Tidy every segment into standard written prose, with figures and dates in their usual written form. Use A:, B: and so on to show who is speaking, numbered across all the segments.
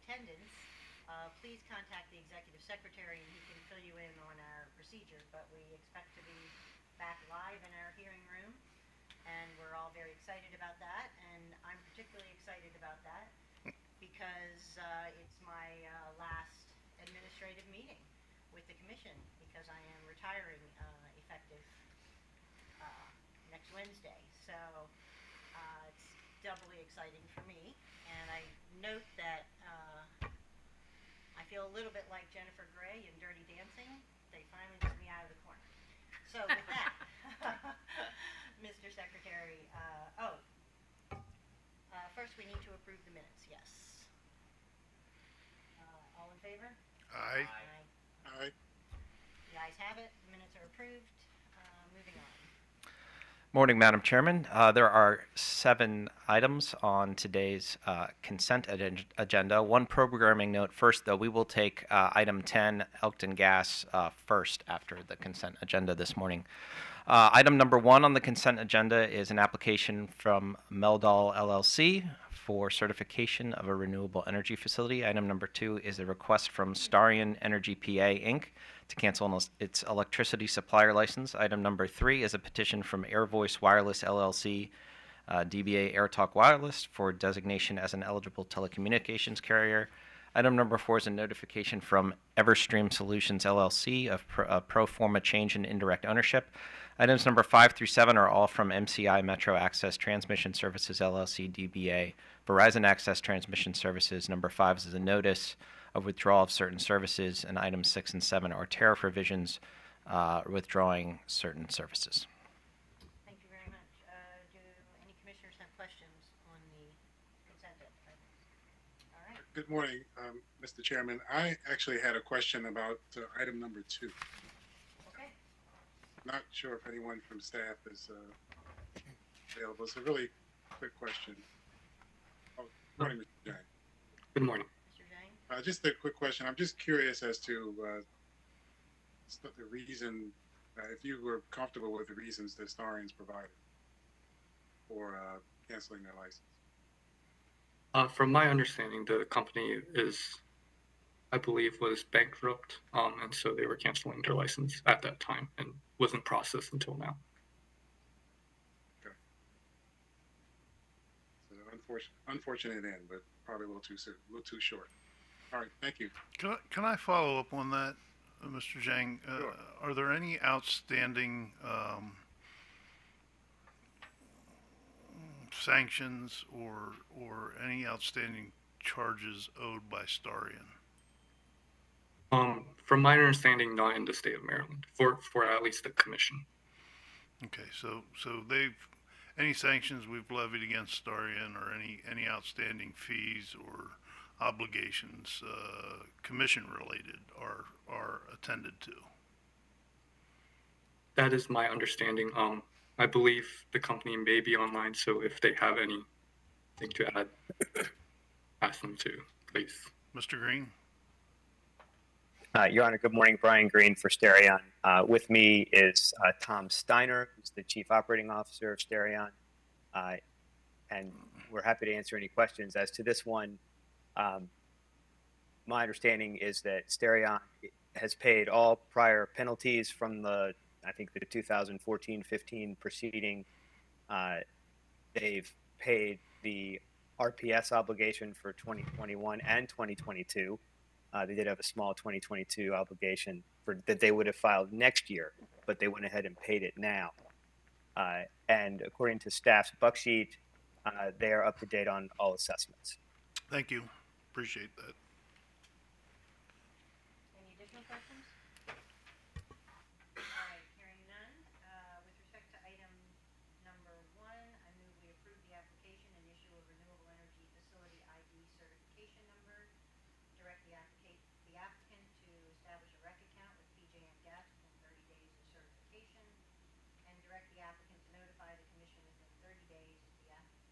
A: attendance, please contact the executive secretary and he can fill you in on our procedure. But we expect to be back live in our hearing room, and we're all very excited about that. And I'm particularly excited about that because it's my last administrative meeting with the commission because I am retiring effective next Wednesday. So it's doubly exciting for me. And I note that I feel a little bit like Jennifer Grey in Dirty Dancing. They finally took me out of the corner. So with that, Mr. Secretary, first we need to approve the minutes, yes. All in favor?
B: Aye.
A: Aye. The ayes have it. The minutes are approved. Moving on.
C: Morning, Madam Chairman. There are 7 items on today's consent agenda. One programming note first, though. We will take item 10, Elkton Gas, first after the consent agenda this morning. Item number 1 on the consent agenda is an application from Meldal LLC for certification of a renewable energy facility. Item number 2 is a request from Starion Energy PA, Inc. to cancel its electricity supplier license. Item number 3 is a petition from AirVoice Wireless LLC, DBA AirTalk Wireless, for designation as an eligible telecommunications carrier. Item number 4 is a notification from Everstream Solutions LLC of pro forma change in indirect ownership. Items number 5 through 7 are all from MCI Metro Access Transmission Services LLC, DBA Verizon Access Transmission Services. Number 5 is a notice of withdrawal of certain services, and items 6 and 7 are tariff revisions withdrawing certain services.
A: Thank you very much. Do any commissioners have questions on the consent agenda? All right.
B: Good morning, Mr. Chairman. I actually had a question about item number 2.
A: Okay.
B: Not sure if anyone from staff is available. It's a really quick question. Oh, good morning, Mr. Jang.
D: Good morning.
A: Mr. Jang?
B: Just a quick question. I'm just curious as to the reason, if you were comfortable with the reasons that Starions provided for canceling their license.
D: From my understanding, the company I believe, was bankrupt, and so they were canceling their license at that time and wasn't processed until now.
B: Okay. So unfortunate end, but probably a little too soon, a little too short. All right, thank you.
E: Can I follow up on that, Mr. Zhang?
B: Sure.
E: Are there any outstanding sanctions or any outstanding charges owed by Starion?
D: From my understanding, not in the state of Maryland, for at least the commission.
E: Okay, so any sanctions we've levied against Starion or any outstanding fees or obligations commission related are attended to?
D: That is my understanding. I believe the company may be online, so if they have anything to add, ask them to, please.
E: Mr. Green?
F: Your Honor, good morning. Brian Green for Starion. With me is Tom Steiner, who's the Chief Operating Officer of Starion. And we're happy to answer any questions. As to this one, my understanding is that Starion has paid all prior penalties from the 2014-15 proceeding. They've paid the RPS obligation for 2021 and 2022. They did have a small 2022 obligation that they would have filed next year, but they went ahead and paid it now. And according to staff's buck sheet, they are up to date on all assessments.
E: Thank you. Appreciate that.
A: Any additional questions? All right, hearing none. With respect to item number 1, I move we approve the application and issue a renewable energy facility ID certification number. Direct the applicant to establish a rec account with PJM Gas within 30 days of certification, and direct the applicant to notify the commission within 30 days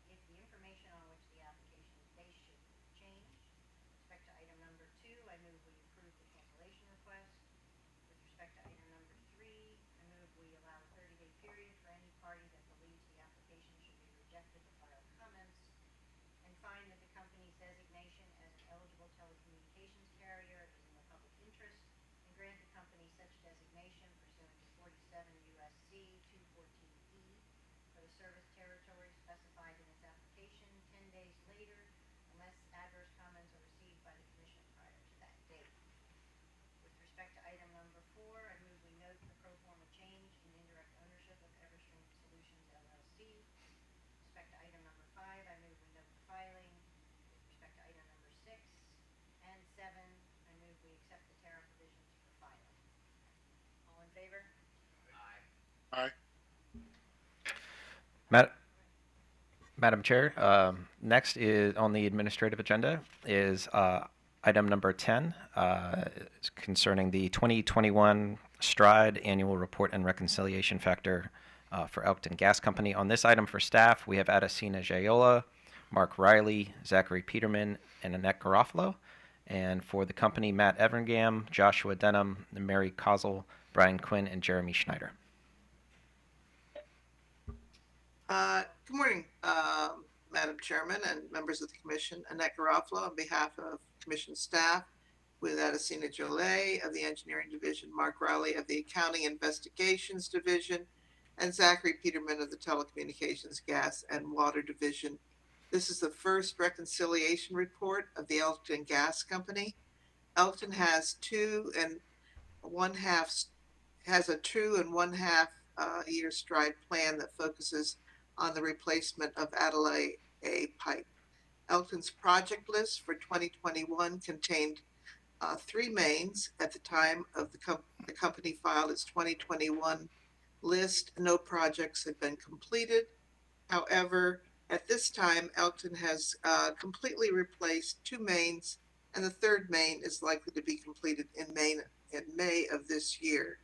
A: if the information on which the application is based should change. With respect to item number 2, I move we approve the cancellation request. service territory specified in its application 10 days later, unless adverse comments are received by the commission prior to that date. With respect to item number 4, I move we note the pro forma change in indirect ownership of Everstream Solutions LLC. With respect to item number 5, I move we note the filing. With respect to item number 6 and 7, I move we accept the tariff revisions for filing. All in favor?
B: Aye.
C: Madam Chair, next is on the administrative agenda is item number 10 concerning the 2021 Stride Annual Report and Reconciliation Factor for Elkton Gas Company. On this item for staff, we have Adesina Jayola, Mark Riley, Zachary Peterman, and Annette Garofalo. And for the company, Matt Everingham, Joshua Denham, Mary Kozel, Brian Quinn, and Jeremy Schneider.
G: Good morning, Madam Chairman and members of the Commission. Annette Garofalo on behalf of Commission staff with Adesina Jolet of the Engineering Division, Mark Riley of the Accounting Investigations Division, and Zachary Peterman of the Telecommunications, Gas, and Water Division. This is the first reconciliation report of the Elkton Gas Company. Elkton has a 2 1/2 year stride plan that focuses on the replacement of Adelaide A pipe. Elkton's project list for 2021 contained 3 mains. At the time of the company filed its 2021 list, no projects had been completed. However, at this time, Elkton has completely replaced 2 mains, and the 3rd main is likely to be completed in May of this year.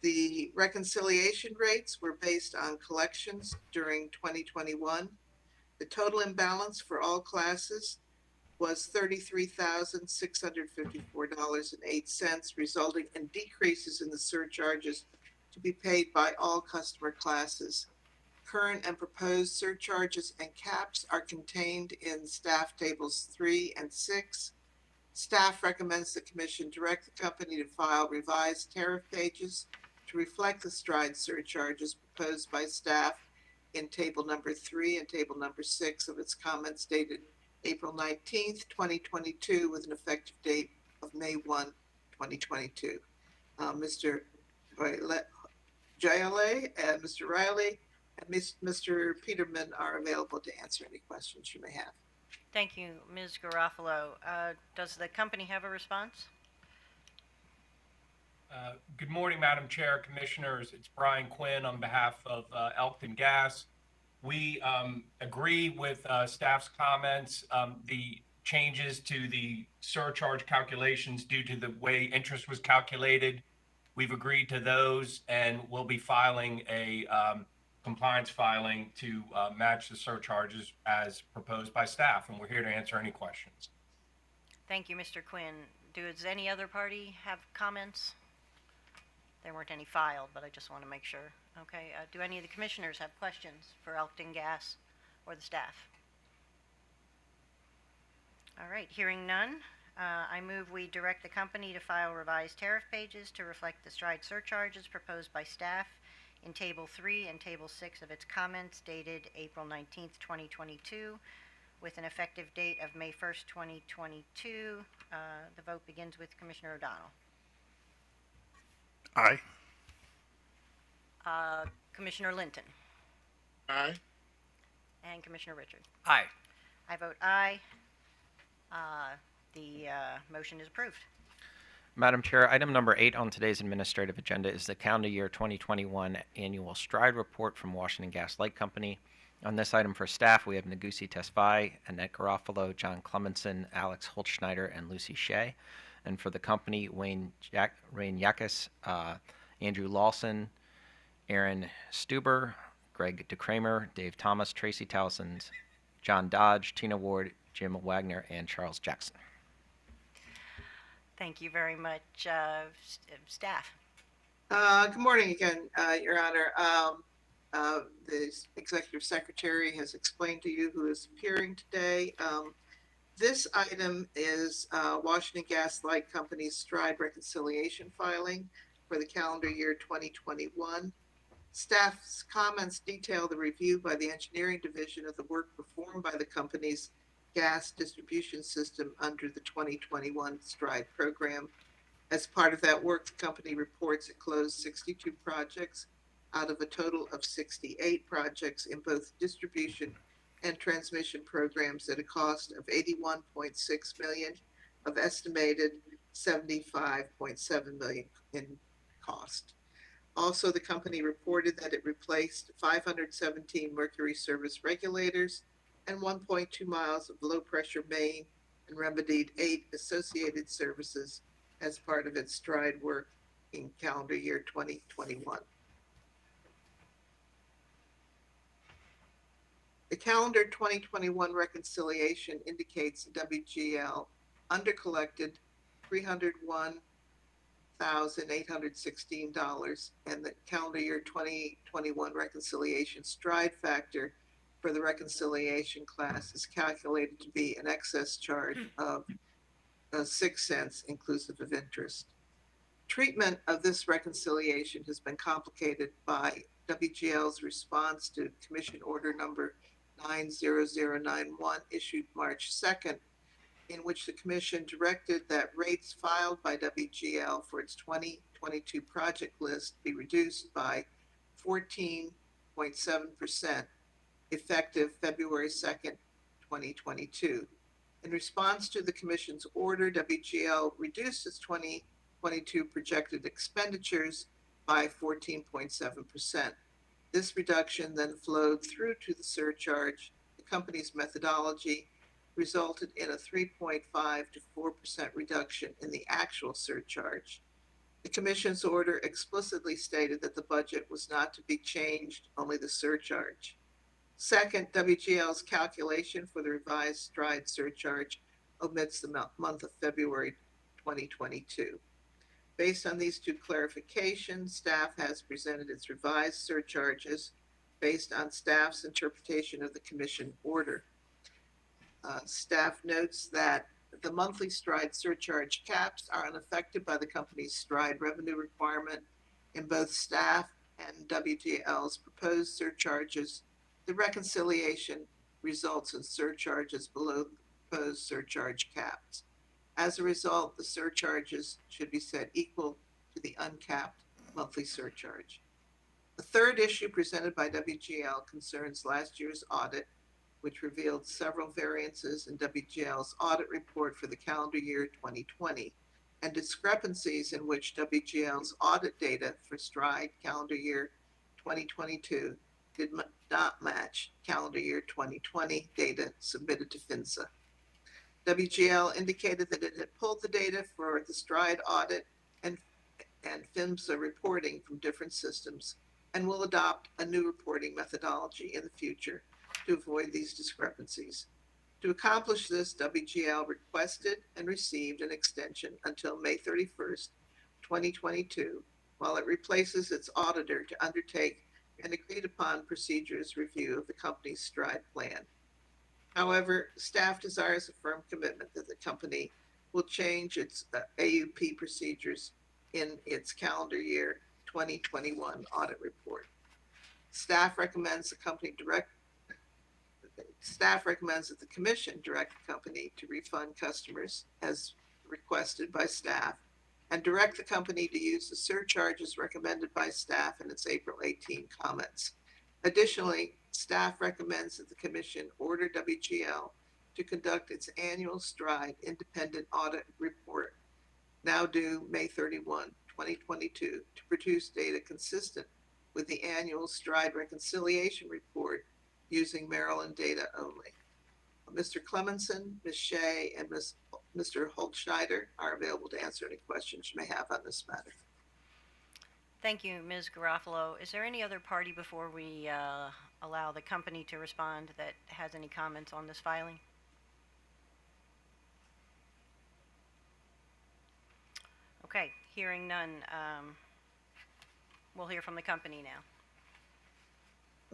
G: The reconciliation rates were based on collections during 2021. The total imbalance for all classes was $33,654.08, resulting in decreases in the surcharges to be paid by all customer classes. Current and proposed surcharges and caps are contained in staff tables 3 and 6. Staff recommends the Commission direct the company to file revised tariff pages to reflect the stride surcharges proposed by staff in table number 3 and table number 6 of its comments dated April 19th, 2022, with an effective date of May 1, 2022. Mr. Jayale and Mr. Riley and Mr. Peterman are available to answer any questions you may have.
A: Thank you, Ms. Garofalo. Does the company have a response?
H: Good morning, Madam Chair, Commissioners. It's Brian Quinn on behalf of Elkton Gas. We agree with staff's comments. The changes to the surcharge calculations due to the way interest was calculated, we've agreed to those, and we'll be filing a compliance filing to match the surcharges as proposed by staff, and we're here to answer any questions.
A: Thank you, Mr. Quinn. Does any other party have comments? There weren't any filed, but I just want to make sure. Okay, do any of the commissioners have questions for Elkton Gas or the staff? All right, hearing none, I move we direct the company to file revised tariff pages to reflect the stride surcharges proposed by staff in Table 3 and Table 6 of its comments dated April 19th, 2022, with an effective date of May 1st, 2022. The vote begins with Commissioner O'Donnell.
E: Aye.
A: Commissioner Linton
B: Aye.
A: and Commissioner Richard.
C: Aye.
A: I vote aye. The motion is approved.
C: Madam Chair, item number 8 on today's administrative agenda is the calendar year 2021 annual stride report from Washington Gas Light Company. On this item for staff, we have Nagusi Tesfaye, Annette Garofalo, John Clemenson, Alex Holtschneider, and Lucy Shea. And for the company, Rain Yakis, Andrew Lawson, Aaron Stuber, Greg DeKramer, Dave Thomas, Tracy Towsend, John Dodge, Tina Ward, Jim Wagner, and Charles Jackson.
A: Thank you very much, staff.
G: Good morning again, Your Honor. The Executive Secretary has explained to you who is appearing today. This item is Washington Gas Light Company's stride reconciliation filing for the calendar year 2021. Staff's comments detail the review by the engineering division of the work performed by the company's gas distribution system under the 2021 STRIDE program. As part of that work, the company reports it closed 62 projects out of a total of 68 projects in both distribution and transmission programs at a cost of $81.6 million of estimated $75.7 million in cost. Also, the company reported that it replaced 517 mercury service regulators and 1.2 miles of low-pressure main and remedied 8 associated services as part of its STRIDE work in calendar year 2021. The calendar 2021 reconciliation indicates WGL undercollected $301,816, and the calendar year 2021 reconciliation STRIDE factor for the reconciliation class is calculated to be an excess charge of 6 cents inclusive of interest. Treatment of this reconciliation has been complicated by WGL's response to Commission Order Number 90091 issued March 2nd, in which the Commission directed that rates filed by WGL for its 2022 project list be reduced by 14.7% effective February 2nd, 2022. In response to the Commission's order, WGL reduced its 2022 projected expenditures by 14.7%. This reduction then flowed through to the surcharge. The company's methodology resulted in a 3.5 to 4% reduction in the actual surcharge. The Commission's order explicitly stated that the budget was not to be changed, only the surcharge. Second, WGL's calculation for the revised STRIDE surcharge omits the month of February 2022. Based on these two clarifications, staff has presented its revised surcharges based on staff's interpretation of the Commission order. Staff notes that the monthly STRIDE surcharge caps are unaffected by the company's STRIDE revenue requirement. In both staff and WGL's proposed surcharges, the reconciliation results in surcharges below the proposed surcharge caps. As a result, the surcharges should be set equal to the uncapped monthly surcharge. The third issue presented by WGL concerns last year's audit, which revealed several variances in WGL's audit report for the calendar year 2020, and discrepancies in which WGL's audit data for STRIDE calendar year 2022 did not match calendar year 2020 data submitted to PHMSA. WGL indicated that it had pulled the data for the STRIDE audit and PHMSA reporting from different systems and will adopt a new reporting methodology in the future to avoid these discrepancies. To accomplish this, WGL requested and received an extension until May 31st, 2022, while it replaces its auditor to undertake an agreed upon procedures review of the company's STRIDE plan. However, staff desires a firm commitment that the company will change its AUP procedures in its calendar year 2021 audit report. Staff recommends that the Commission direct the company to refund customers as requested by staff and direct the company to use the surcharges recommended by staff in its April 18 comments. Additionally, staff recommends that the Commission order WGL to conduct its annual STRIDE independent audit report, now due May 31, 2022, to produce data consistent with the annual STRIDE reconciliation report using Maryland data only. Mr. Clemenson, Ms. Shea, and Mr. Holtschneider are available to answer any questions you may have on this matter.
A: Thank you, Ms. Garofalo. Is there any other party before we allow the company to respond that has any comments on this filing? Okay, hearing none, we'll hear from the company now.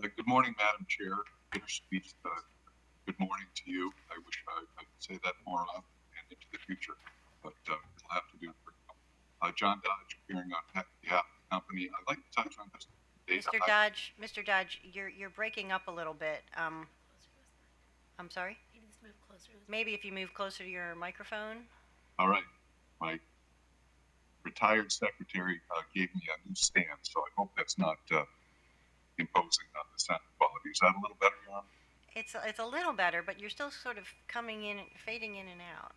I: Good morning, Madam Chair. Bittersweet. Good morning to you. I wish I could say that more often and into the future, but we'll have to do it for now. John Dodge, appearing on behalf of the company. I'd like to touch on just data.
A: Mr. Dodge, you're breaking up a little bit. I'm sorry?
J: He needs to move closer.
A: Maybe if you move closer to your microphone?
I: All right. My retired secretary gave me a new stand, so I hope that's not imposing on the sound quality. Is that a little better, Your Honor?
A: It's a little better, but you're still sort of coming in, fading in and out.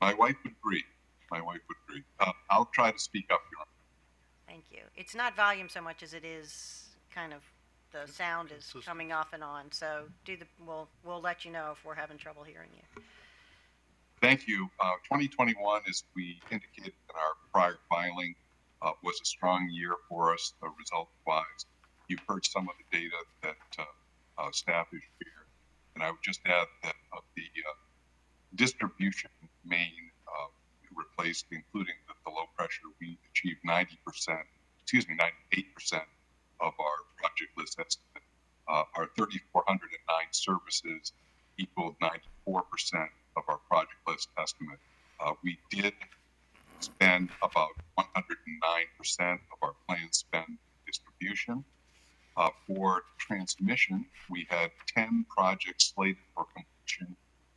I: My wife would agree. My wife would agree. I'll try to speak up, Your Honor.
A: Thank you. It's not volume so much as it is kind of the sound is
E: consistent.
A: coming off and on. So we'll let you know if we're having trouble hearing you.
I: Thank you. 2021, as we indicated in our prior filing, was a strong year for us result-wise. You've heard some of the data that staff has shared, and I would just add that of the distribution main replaced, including the low pressure, we achieved 98% of our project list estimate. Our 3,409 services equaled 94% of our project list estimate. We did spend about 109% of our planned spend distribution. For transmission, we had 10 projects slated for completion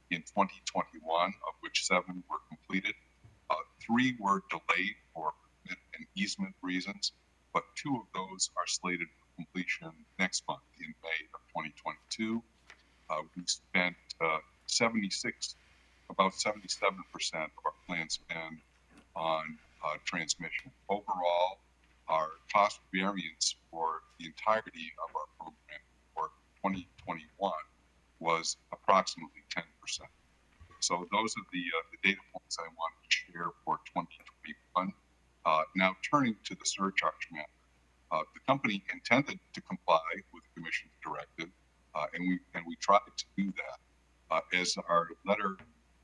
I: in 2021, of which 7 were completed. 3 were delayed for permit and easement reasons, but 2 of those are slated for completion next month in May of 2022. We spent about 77% of our planned spend on transmission. Overall, our cost variance for the entirety of our program for 2021 was approximately 10%. So those are the data points I wanted to share for 2021. Now turning to the surcharge matter, the company intended to comply with the Commission's directive, and we tried to do that. As our letter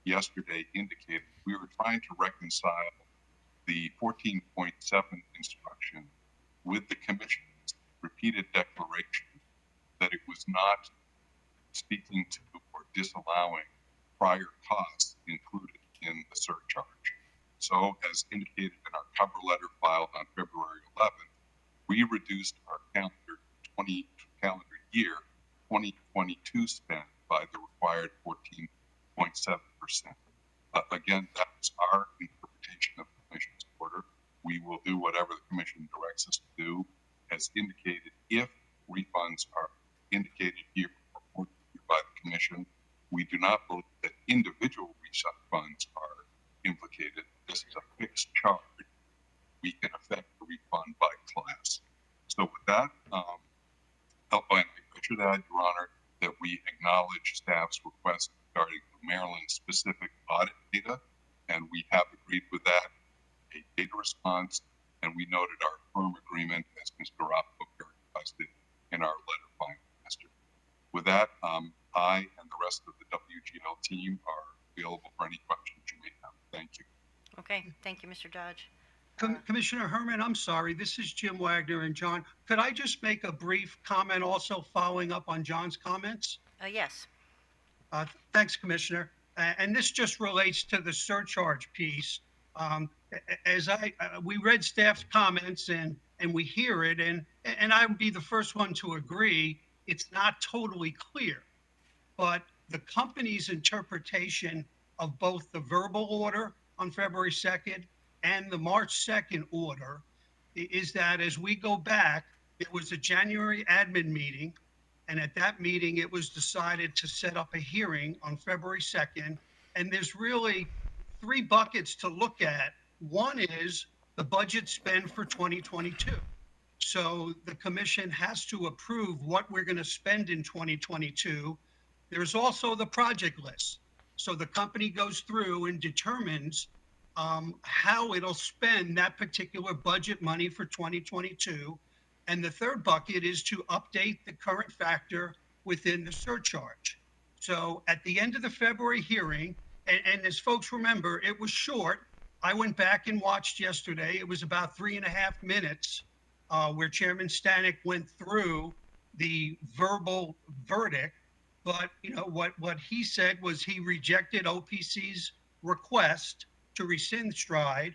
I: yesterday indicated, we were trying to reconcile the 14.7 instruction with the Commission's repeated declaration that it was not speaking to or disallowing prior costs included in the surcharge. So, as indicated in our cover letter filed on February 11th, we reduced our calendar year 2022 spend by the required 14.7%. Again, that was our interpretation of the Commission's order. We will do whatever the Commission directs us to do. As indicated, if refunds are indicated here or by the Commission, we do not believe that individual refunds are implicated. This is a fixed charge. We can affect the refund by class. So with that, I should add, Your Honor, that we acknowledge staff's request regarding the Maryland-specific audit data, and we have agreed with that, a data response, and we noted our firm agreement, as Mr. Rappo characterized it in our letter filing yesterday. With that, I and the rest of the WGL team are available for any questions you may have. Thank you.
A: Okay, thank you, Mr. Dodge.
K: Commissioner Herman, I'm sorry, this is Jim Wagner and John. Could I just make a brief comment also following up on John's comments?
A: Yes.
K: Thanks, Commissioner. And this just relates to the surcharge piece. We read staff's comments and we hear it, and I would be the first one to agree it's not totally clear. But the company's interpretation of both the verbal order on February 2nd and the March 2nd order is that as we go back, there was a January admin meeting, and at that meeting, it was decided to set up a hearing on February 2nd. And there's really 3 buckets to look at. One is the budget spend for 2022. So the commission has to approve what we're going to spend in 2022. There's also the project list. So the company goes through and determines how it'll spend that particular budget money for 2022. And the third bucket is to update the current factor within the surcharge. So at the end of the February hearing, and as folks remember, it was short. I went back and watched yesterday. It was about 3.5 minutes where Chairman Stanek went through the verbal verdict. But you know what he said was he rejected OPC's request to rescind Stride.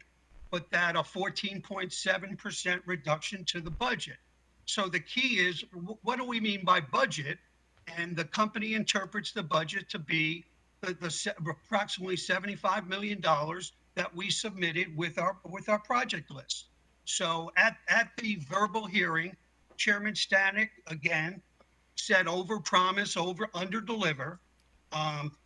K: but that a 14.7% reduction to the budget. So the key is, what do we mean by budget? And the company interprets the budget to be approximately $75 million that we submitted with our project list. So at the verbal hearing, Chairman Stanek again said over promise, under deliver.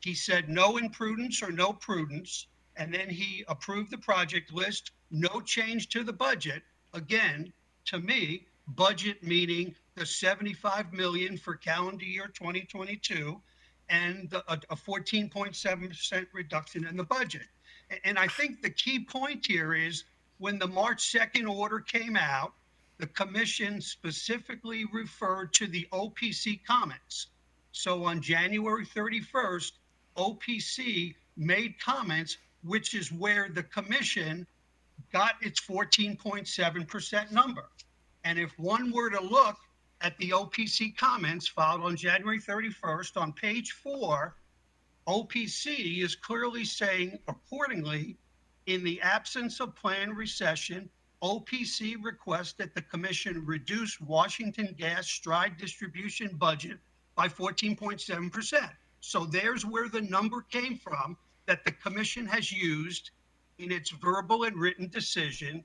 K: He said no imprudence or no prudence, and then he approved the project list, no change to the budget. Again, to me, budget meaning the 75 million for calendar year 2022 and a 14.7% reduction in the budget. And I think the key point here is when the March 2nd order came out, the commission specifically referred to the OPC comments. So on January 31st, OPC made comments, which is where the commission got its 14.7% number. And if one were to look at the OPC comments filed on January 31st on page 4, OPC is clearly saying, accordingly, in the absence of planned recession, OPC requests that the commission reduce Washington Gas Stride distribution budget by 14.7%. So there's where the number came from that the commission has used in its verbal and written decision.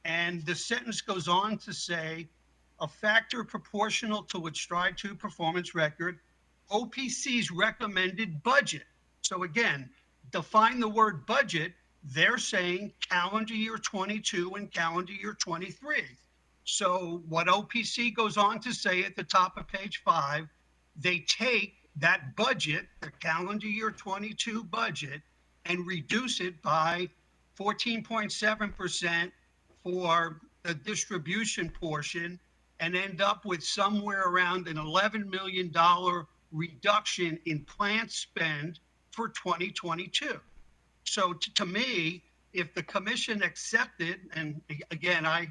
K: And the sentence goes on to say, a factor proportional to its Stride 2 performance record, OPC's recommended budget. So again, define the word budget, they're saying calendar year 22 and calendar year 23. So what OPC goes on to say at the top of page 5, they take that budget, the calendar year 22 budget, and reduce it by 14.7% for the distribution portion and end up with somewhere around an $11 million reduction in plant spend for 2022. So to me, if the commission accepted, and again, I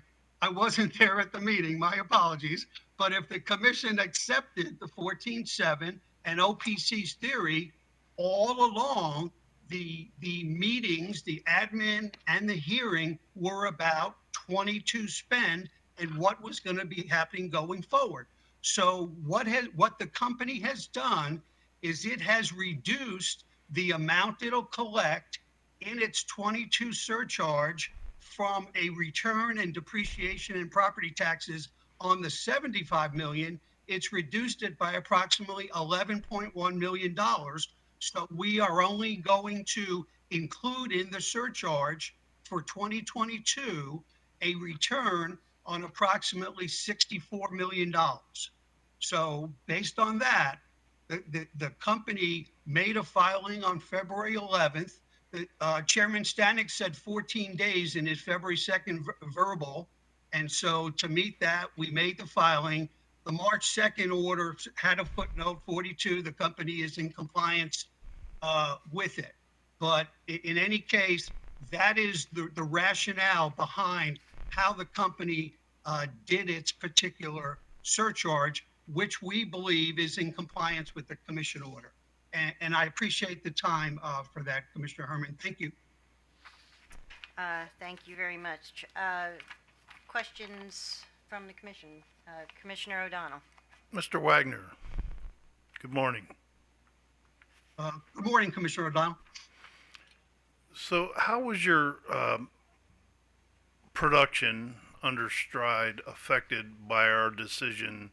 K: wasn't there at the meeting, my apologies, but if the commission accepted the 14.7 and OPC's theory, all along, the meetings, the admin and the hearing were about 22 spend and what was going to be happening going forward. So what the company has done is it has reduced the amount it'll collect in its 22 surcharge from a return and depreciation and property taxes on the 75 million. It's reduced it by approximately $11.1 million. So we are only going to include in the surcharge for 2022 a return on approximately $64 million. So based on that, the company made a filing on February 11th. Chairman Stanek said 14 days in his February 2nd verbal. And so to meet that, we made the filing. The March 2nd order had a footnote 42. The company is in compliance with it. But in any case, that is the rationale behind how the company did its particular surcharge, which we believe is in compliance with the commission order. And I appreciate the time for that, Commissioner Herman. Thank you.
A: Thank you very much. Questions from the commission? Commissioner O'Donnell.
E: Mr. Wagner, good morning.
K: Good morning, Commissioner O'Donnell.
E: So how was your production under Stride affected by our decision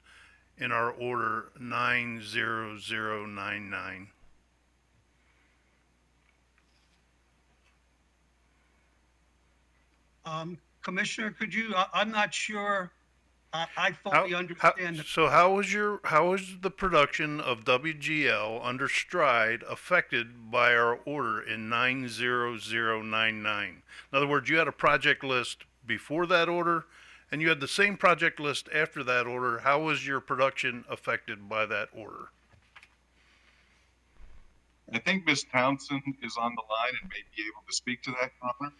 E: in our order 90099?
K: Commissioner, could you, I'm not sure I fully understand.
E: So how was the production of WGL under Stride affected by our order in 90099? In other words, you had a project list before that order, and you had the same project list after that order. How was your production affected by that order?
I: I think Ms. Townsend is on the line and may be able to speak to that, Your Honor.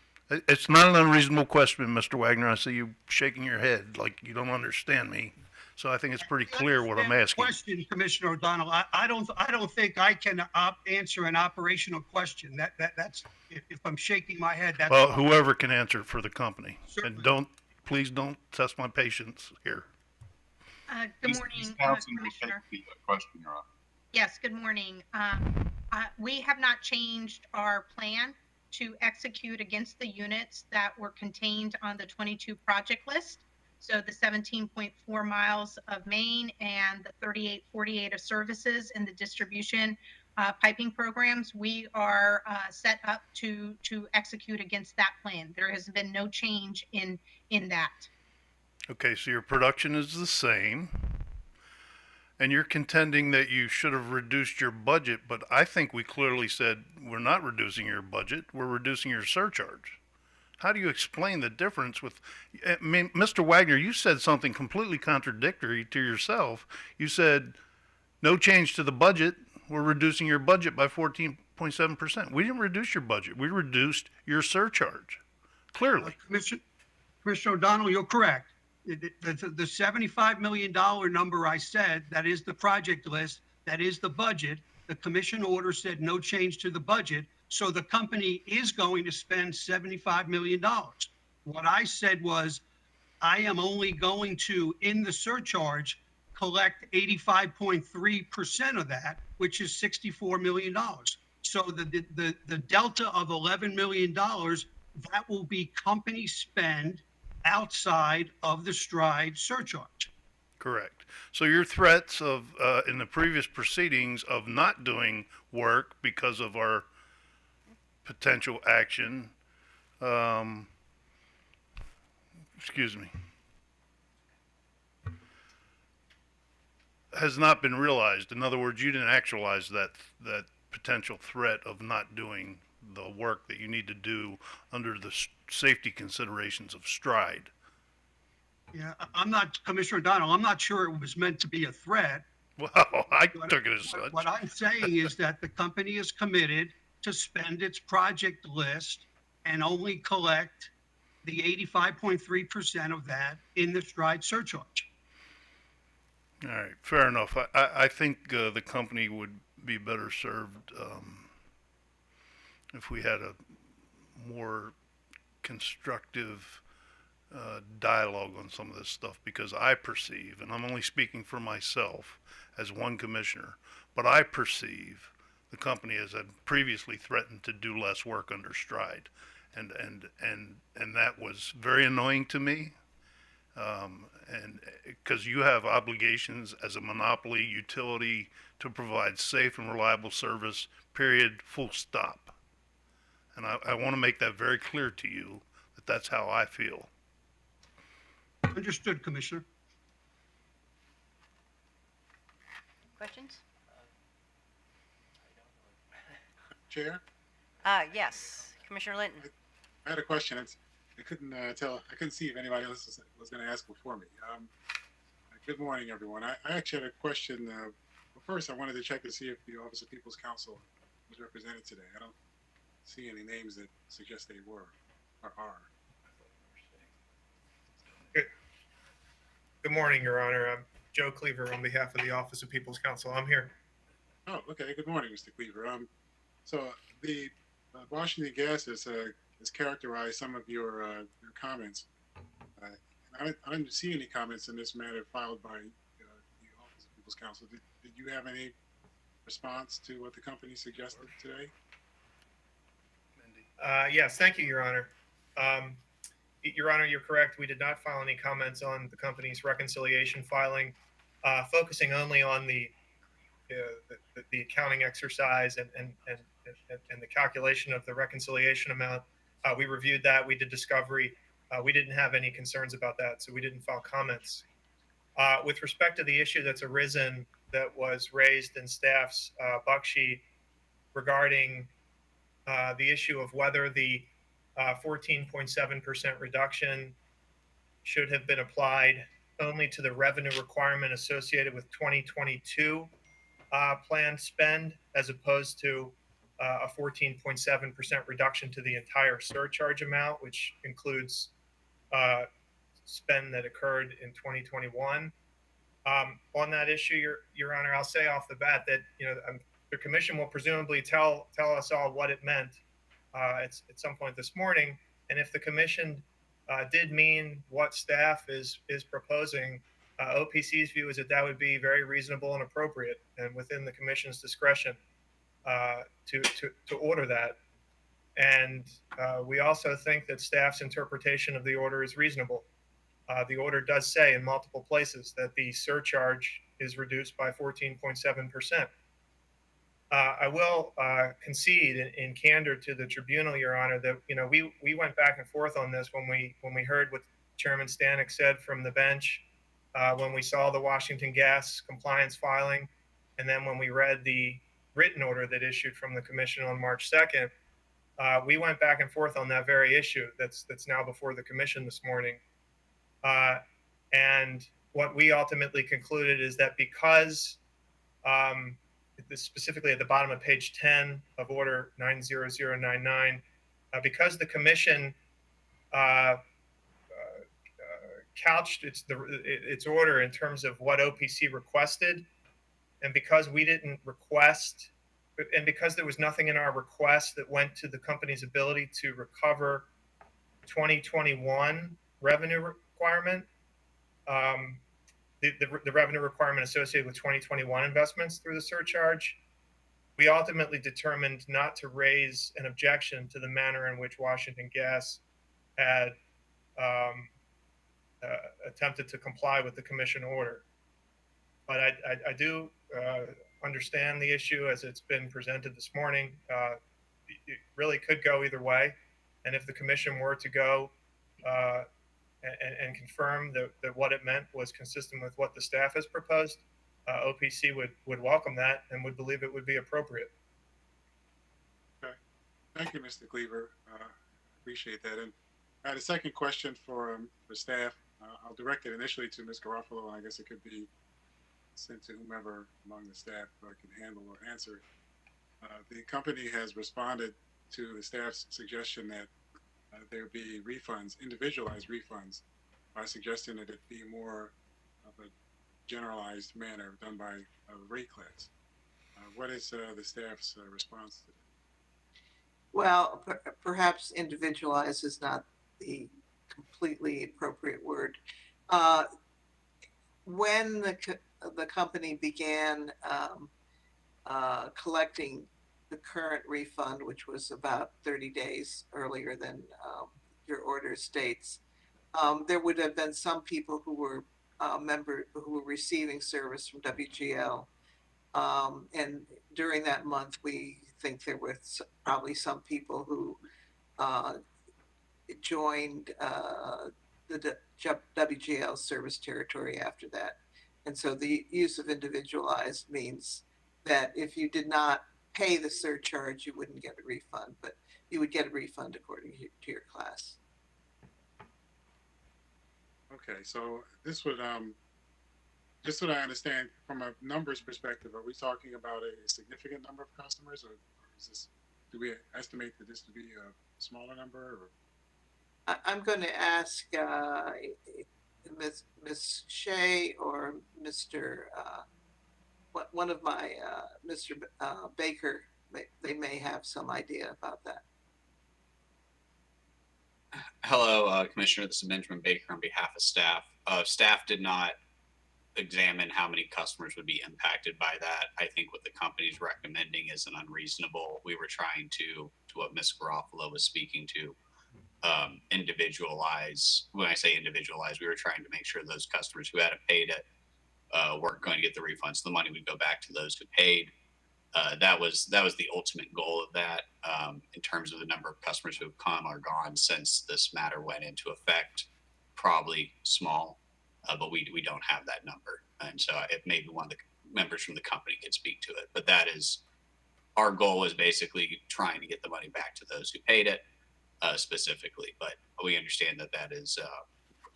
E: It's not an unreasonable question, Mr. Wagner. I see you shaking your head like you don't understand me. So I think it's pretty clear what I'm asking.
K: Question, Commissioner O'Donnell. I don't think I can answer an operational question. That's, if I'm shaking my head, that's.
E: Well,
K: fine.
E: whoever can answer it for the company.
K: Certainly.
E: And please don't test my patience here.
J: Good
I: Ms.
J: morning,
I: Townsend will take
J: Commissioner.
I: the question, Your Honor.
J: Yes, good morning. We have not changed our plan to execute against the units that were contained on the 22 project list. So the 17.4 miles of main and the 3848 of services in the distribution piping programs, we are set up to execute against that plan. There has been no change in that.
E: Okay, so your production is the same. And you're contending that you should have reduced your budget, but I think we clearly said we're not reducing your budget, we're reducing your surcharge. How do you explain the difference with, I mean, Mr. Wagner, you said something completely contradictory to yourself. You said, no change to the budget, we're reducing your budget by 14.7%. We didn't reduce your budget, we reduced your surcharge, clearly.
K: Commissioner O'Donnell, you're correct. The $75 million number I said, that is the project list, that is the budget. The commission order said no change to the budget. So the company is going to spend $75 million. What I said was, I am only going to, in the surcharge, collect 85.3% of that, which is $64 million. So the delta of $11 million, that will be company spend outside of the stride surcharge.
E: Correct. So your threats of, in the previous proceedings of not doing work because of our potential action, excuse me, has not been realized. In other words, you didn't actualize that potential threat of not doing the work that you need to do under the safety considerations of stride.
K: Yeah, I'm not, Commissioner O'Donnell, I'm not sure it was meant to be a threat.
E: Well, I took it as such.
K: What I'm saying is that the company is committed to spend its project list and only collect the 85.3% of that in the stride surcharge.
E: All right, fair enough. I think the company would be better served if we had a more constructive dialogue on some of this stuff, because I perceive, and I'm only speaking for myself as one commissioner, but I perceive the company as had previously threatened to do less work under stride, and that was very annoying to me. And because you have obligations as a monopoly utility to provide safe and reliable service, period, full stop. And I want to make that very clear to you that that's how I feel.
K: Understood, Commissioner.
A: Questions?
B: Chair,
A: Yes, Commissioner Linton.
B: I had a question. I couldn't tell. I couldn't see if anybody else was going to ask before me. Good morning, everyone. I actually had a question. Well, first, I wanted to check to see if the Office of People's Counsel was represented today. I don't see any names that suggest they were or are.
L: Good morning, Your Honor. I'm Joe Cleaver on behalf of the Office of People's Counsel. I'm here.
B: Oh, okay. Good morning, Mr. Cleaver. So the Washington Gas has characterized some of your comments. I didn't see any comments in this matter filed by the Office of People's Counsel. Did you have any response to what the company suggested today?
L: Yes, thank you, Your Honor. Your Honor, you're correct. We did not file any comments on the company's reconciliation filing, focusing only on the accounting exercise and the calculation of the reconciliation amount. We reviewed that. We did discovery. We didn't have any concerns about that, so we didn't file comments. With respect to the issue that's arisen that was raised in staff's buck sheet regarding the issue of whether the 14.7% reduction should have been applied only to the revenue requirement associated with 2022 planned spend, as opposed to a 14.7% reduction to the entire surcharge amount, which includes spend that occurred in 2021. On that issue, Your Honor, I'll say off the bat that the commission will presumably tell us all what it meant at some point this morning, and if the commission did mean what staff is proposing, OPC's view is that that would be very reasonable and appropriate, and within the commission's discretion to order that. And we also think that staff's interpretation of the order is reasonable. The order does say in multiple places that the surcharge is reduced by 14.7%. I will concede in candor to the tribunal, Your Honor, that we went back and forth on this when we heard what Chairman Stanek said from the bench, when we saw the Washington Gas compliance filing, and then when we read the written order that issued from the commission on March 2nd. We went back and forth on that very issue that's now before the commission this morning. And what we ultimately concluded is that because, specifically at the bottom of page 10 of order 90099, because the commission couched its order in terms of what OPC requested, and because we didn't request, and because there was nothing in our request that went to the company's ability to recover 2021 revenue requirement, the revenue requirement associated with 2021 investments through the surcharge, we ultimately determined not to raise an objection to the manner in which Washington Gas had attempted to comply with the commission order. But I do understand the issue as it's been presented this morning. It really could go either way. And if the commission were to go and confirm that what it meant was consistent with what the staff has proposed, OPC would welcome that and would believe it would be appropriate.
B: Okay. Thank you, Mr. Cleaver. Appreciate that. And I had a second question for staff. I'll direct it initially to Ms. Garofalo, and I guess it could be sent to whomever among the staff can handle or answer. The company has responded to the staff's suggestion that there be refunds, individualized refunds, by suggesting that it be more of a generalized manner done by a rate class. What is the staff's response to that?
G: Well, perhaps individualized is not the completely appropriate word. When the company began collecting the current refund, which was about 30 days earlier than your order states, there would have been some people who were who were receiving service from WGL. And during that month, we think there were probably some people who joined the WGL service territory after that. And so the use of individualized means that if you did not pay the surcharge, you wouldn't get a refund, but you would get a refund according to your class.
B: Okay, so this would, just so that I understand, from a numbers perspective, are we talking about a significant number of customers, or is this, do we estimate that this to be a smaller number? Or?
G: I'm going to ask Ms. Shea or Mr. One of my Mr. Baker. They may have some idea about that.
M: Hello, Commissioner. This is Benjamin Baker on behalf of staff. Staff did not examine how many customers would be impacted by that. I think what the company's recommending is an unreasonable. We were trying to what Ms. Garofalo was speaking to, individualize. When I say individualize, we were trying to make sure those customers who hadn't paid it weren't going to get the refunds. The money would go back to those who paid. That was the ultimate goal of that. In terms of the number of customers who have come or gone since this matter went into effect, probably small, but we don't have that number. And so if maybe one of the members from the company could speak to it, but that is our goal, is basically trying to get the money back to those who paid it specifically. But we understand that is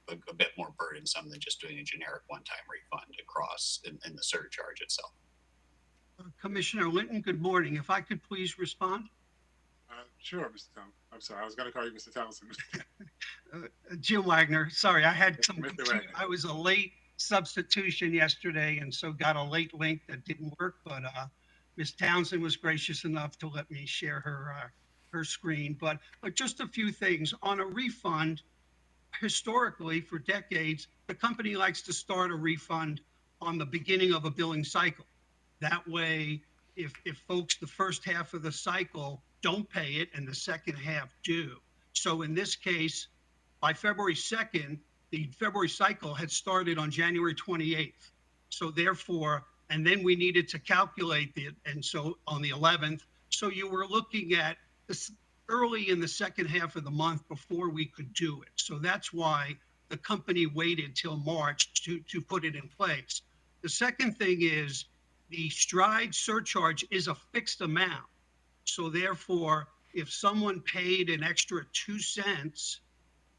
M: a bit more burdensome than just doing a generic one-time refund across in the surcharge itself.
K: Commissioner Linton, good morning. If I could please respond.
B: Sure, Mr. Thompson. I'm sorry, I was going to call you Mr. Townsend.
K: Jim Wagner. Sorry, I had some.
B: Mr. Wagner.
K: I was a late substitution yesterday, and so got a late link that didn't work, but Ms. Townsend was gracious enough to let me share her screen. But just a few things on a refund. Historically, for decades, the company likes to start a refund on the beginning of a billing cycle. That way, if folks the first half of the cycle don't pay it and the second half do. So in this case, by February 2nd, the February cycle had started on January 28th. So therefore, and then we needed to calculate it. And so on the 11th, so you were looking at this early in the second half of the month before we could do it. So that's why the company waited till March to put it in place. The second thing is the stride surcharge is a fixed amount. So therefore, if someone paid an extra 2 cents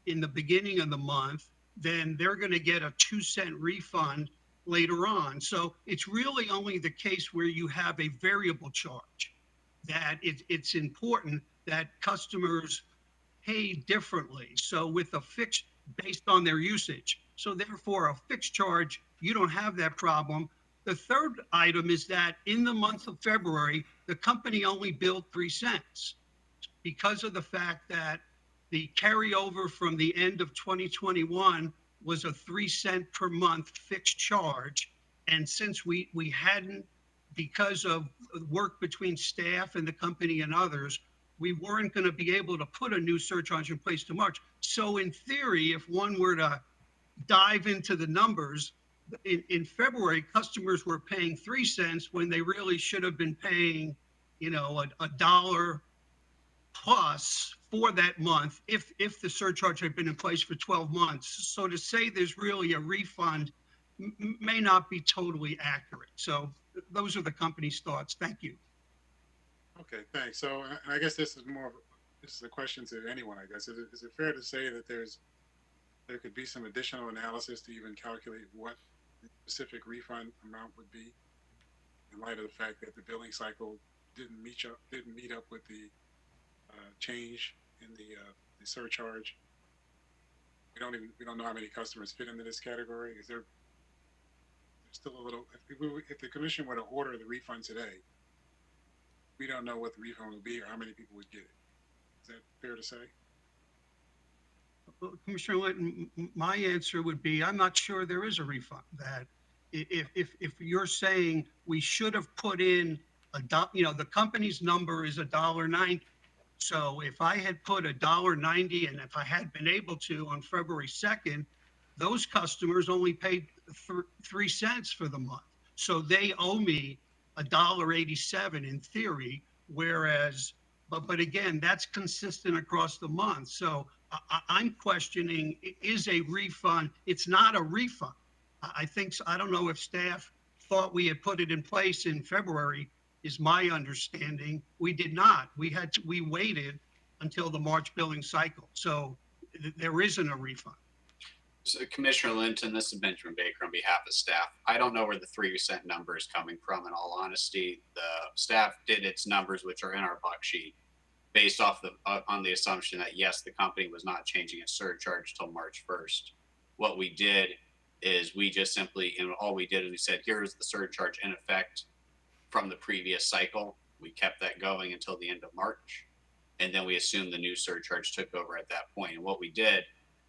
K: in the beginning of the month, then they're going to get a 2-cent refund later on. So it's really only the case where you have a variable charge that it's important that customers pay differently. So with a fixed based on their usage. So therefore a fixed charge, you don't have that problem. The third item is that in the month of February, the company only billed 3 cents because of the fact that the carryover from the end of 2021 was a 3 cent per month fixed charge. And since we hadn't, because of work between staff and the company and others, we weren't going to be able to put a new surcharge in place to March. So in theory, if one were to dive into the numbers, in February, customers were paying 3 cents when they really should have been paying, a dollar plus for that month if the surcharge had been in place for 12 months. So to say there's really a refund may not be totally accurate. So those are the company's thoughts. Thank you.
B: Okay, thanks. So I guess this is a question to anyone, I guess. Is it fair to say that there could be some additional analysis to even calculate what the specific refund amount would be in light of the fact that the billing cycle didn't meet up with the change in the surcharge? We don't know how many customers fit into this category. Is there's still a little, if the commission were to order the refund today, we don't know what the refund would be or how many people would get it. Is that fair to say?
K: Well, Commissioner Linton, my answer would be, I'm not sure there is a refund. That if you're saying we should have put in the company's number is $1.90. So if I had put $1.90 and if I had been able to on February 2nd, those customers only paid 3 cents for the month. So they owe me $1.87 in theory, whereas, but again, that's consistent across the month. So I'm questioning, is a refund, it's not a refund. I don't know if staff thought we had put it in place in February, is my understanding. We did not. We waited until the March billing cycle. So there isn't a refund.
M: So Commissioner Linton, this is Benjamin Baker on behalf of staff. I don't know where the 3 cent number is coming from. In all honesty, the staff did its numbers, which are in our buck sheet, based off on the assumption that yes, the company was not changing its surcharge till March 1st. What we did is we just simply, and all we did is we said, here's the surcharge in effect from the previous cycle. We kept that going until the end of March. And then we assumed the new surcharge took over at that point. And what we did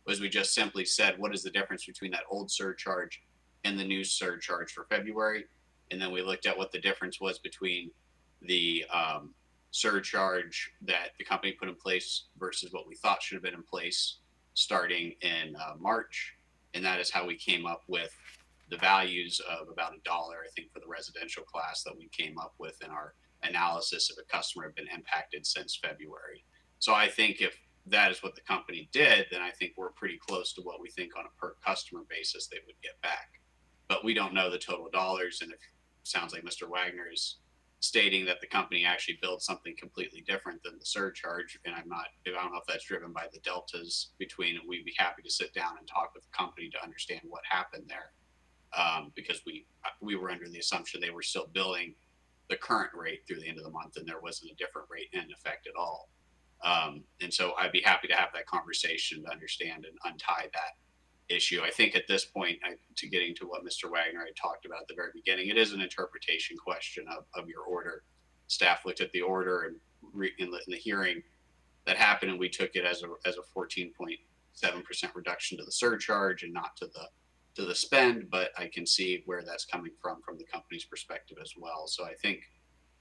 M: was we just simply said, what is the difference between that old surcharge and the new surcharge for February? And then we looked at what the difference was between the surcharge that the company put in place versus what we thought should have been in place starting in March. And that is how we came up with the values of about $1, I think, for the residential class that we came up with in our analysis if a customer had been impacted since February. So I think if that is what the company did, then I think we're pretty close to what we think on a per customer basis they would get back. But we don't know the total dollars. And it sounds like Mr. Wagner is stating that the company actually built something completely different than the surcharge. And I don't know if that's driven by the deltas between, and we'd be happy to sit down and talk with the company to understand what happened there. Because we were under the assumption they were still billing the current rate through the end of the month and there wasn't a different rate in effect at all. And so I'd be happy to have that conversation to understand and untie that issue. I think at this point, to getting to what Mr. Wagner had talked about at the very beginning, it is an interpretation question of your order. Staff looked at the order and in the hearing that happened, and we took it as a 14.7% reduction to the surcharge and not to the spend. But I can see where that's coming from the company's perspective as well. So I think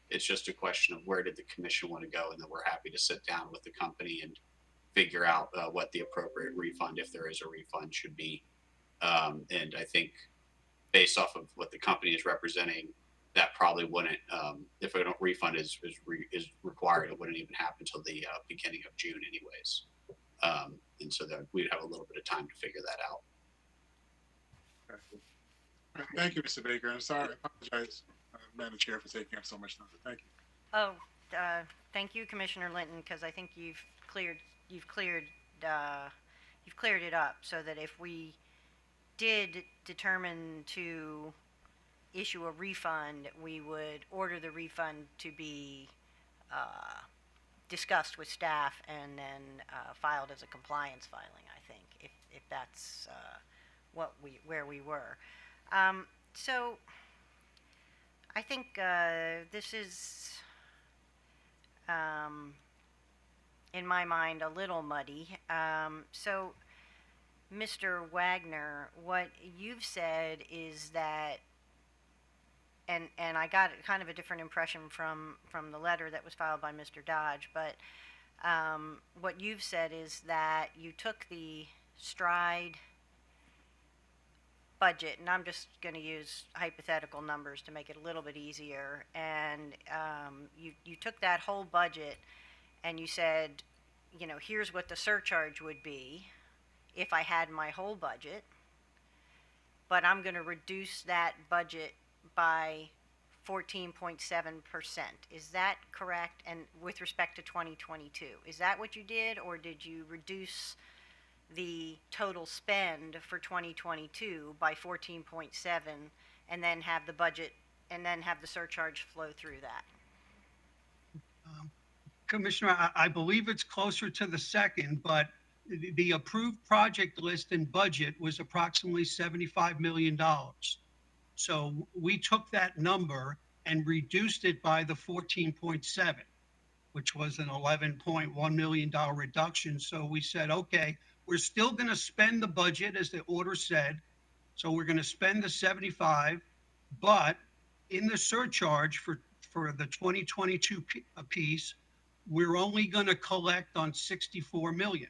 M: it's just a question of where did the commission want to go, and then we're happy to sit down with the company and figure out what the appropriate refund, if there is a refund, should be. And I think based off of what the company is representing, that probably wouldn't, if a refund is required, it wouldn't even happen until the beginning of June anyways. And so that we'd have a little bit of time to figure that out.
B: All right, thank you, Mr. Baker. I'm sorry, I apologize, Madam Chair, for taking up so much time. Thank you.
A: Oh, thank you, Commissioner Linton, because I think you've cleared it up so that if we did determine to issue a refund, we would order the refund to be discussed with staff and then filed as a compliance filing, I think, if that's where we were. So I think this is, in my mind, a little muddy. So, Mr. Wagner, what you've said is that, and I got kind of a different impression from the letter that was filed by Mr. Dodge, but what you've said is that you took the stride budget, and I'm just going to use hypothetical numbers to make it a little bit easier, and you took that whole budget and you said, you know, here's what the surcharge would be if I had my whole budget, but I'm going to reduce that budget by 14.7%. Is that correct? And with respect to 2022, is that what you did, or did you reduce the total spend for 2022 by 14.7 and then have the budget and then have the surcharge flow through that?
K: Commissioner, I believe it's closer to the second, but the approved project list and budget was approximately $75 million. So we took that number and reduced it by the 14.7, which was an $11.1 million reduction. So we said, okay, we're still going to spend the budget as the order said. So we're going to spend the 75, but in the surcharge for the 2022 piece, we're only going to collect on 64 million.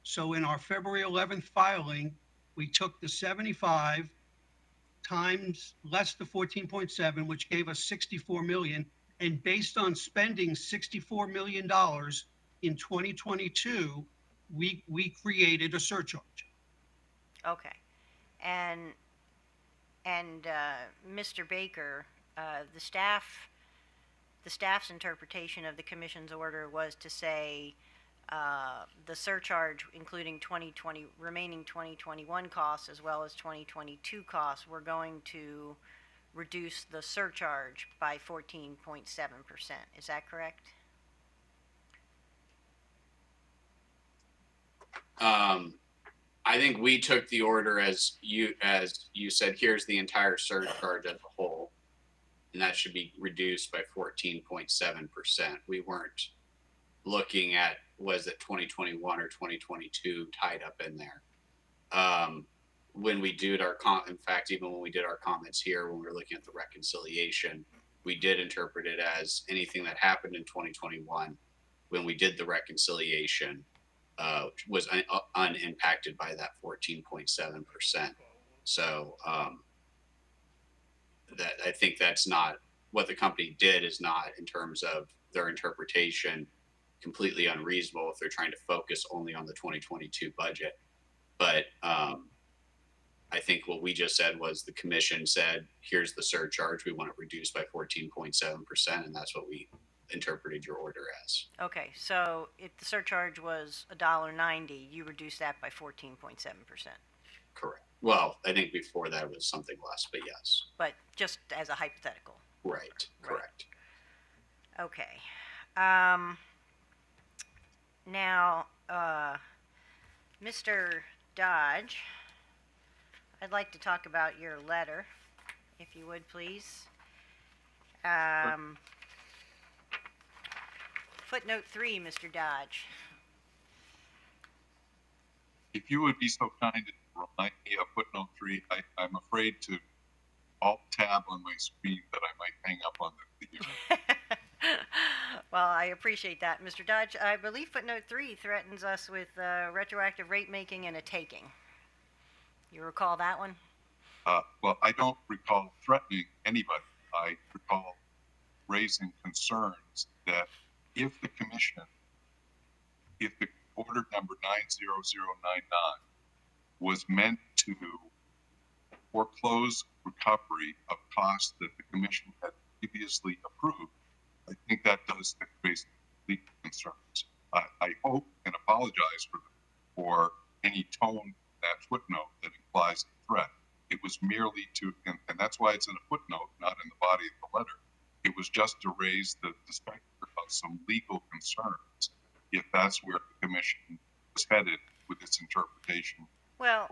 K: So in our February 11th filing, we took the 75 times less the 14.7, which gave us 64 million. And based on spending $64 million in 2022, we created a surcharge.
A: Okay. And Mr. Baker, the staff's interpretation of the commission's order was to say the surcharge, including remaining 2021 costs as well as 2022 costs, we're going to reduce the surcharge by 14.7%. Is that correct?
M: I think we took the order as you said, here's the entire surcharge as a whole, and that should be reduced by 14.7%. We weren't looking at, was it 2021 or 2022 tied up in there. When we did in fact, even when we did our comments here, when we were looking at the reconciliation, we did interpret it as anything that happened in 2021 when we did the reconciliation was unimpacted by that 14.7%. So that I think that's not what the company did, is not, in terms of their interpretation, completely unreasonable if they're trying to focus only on the 2022 budget. But I think what we just said was the commission said, here's the surcharge, we want it reduced by 14.7%, and that's what we interpreted your order as.
A: Okay, so if the surcharge was $1.90, you reduced that by 14.7%.
M: Correct. Well, I think before that was something less, but yes.
A: But just as a hypothetical.
M: Right. Correct.
A: Okay. Now, Mr. Dodge I'd like to talk about your letter, if you would, please. Footnote 3, Mr. Dodge.
I: If you would be so kind as to remind me of footnote 3, I'm afraid to alt tab on my screen that I might hang up on the hearing.
A: Well, I appreciate that, Mr. Dodge. I believe footnote 3 threatens us with retroactive rate making and a taking. You recall that one?
I: Well, I don't recall threatening anybody. I recall raising concerns that if the order number 90099 was meant to foreclose recovery of costs that the commission had previously approved, I think that does raise legal concerns. I hope and apologize for any tone in that footnote that implies a threat. It was merely and that's why it's in a footnote, not in the body of the letter. It was just to raise the specter of some legal concerns, if that's where the commission was headed with its interpretation.
A: Well,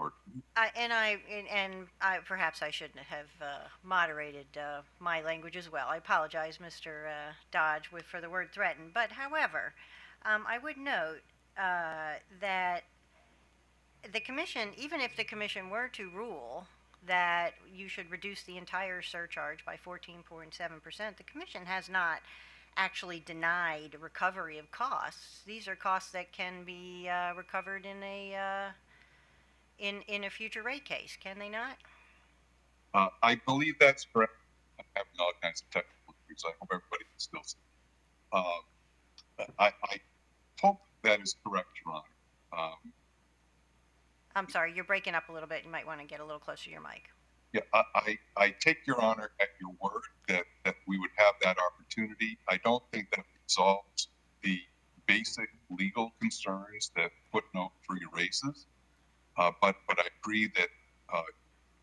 A: perhaps I shouldn't have moderated my language as well. I apologize, Mr. Dodge, for the word threaten. But however, I would note that the commission, even if the commission were to rule that you should reduce the entire surcharge by 14.7%, the commission has not actually denied recovery of costs. These are costs that can be recovered in a future rate case, can they not?
I: I believe that's correct. I'm having all kinds of technical issues. I hope everybody can still see. I hope that is correct, Your Honor.
A: I'm sorry, you're breaking up a little bit. You might want to get a little closer to your mic.
I: Yeah, I take Your Honor at your word that we would have that opportunity. I don't think that resolves the basic legal concerns that footnote 3 raises. But I agree that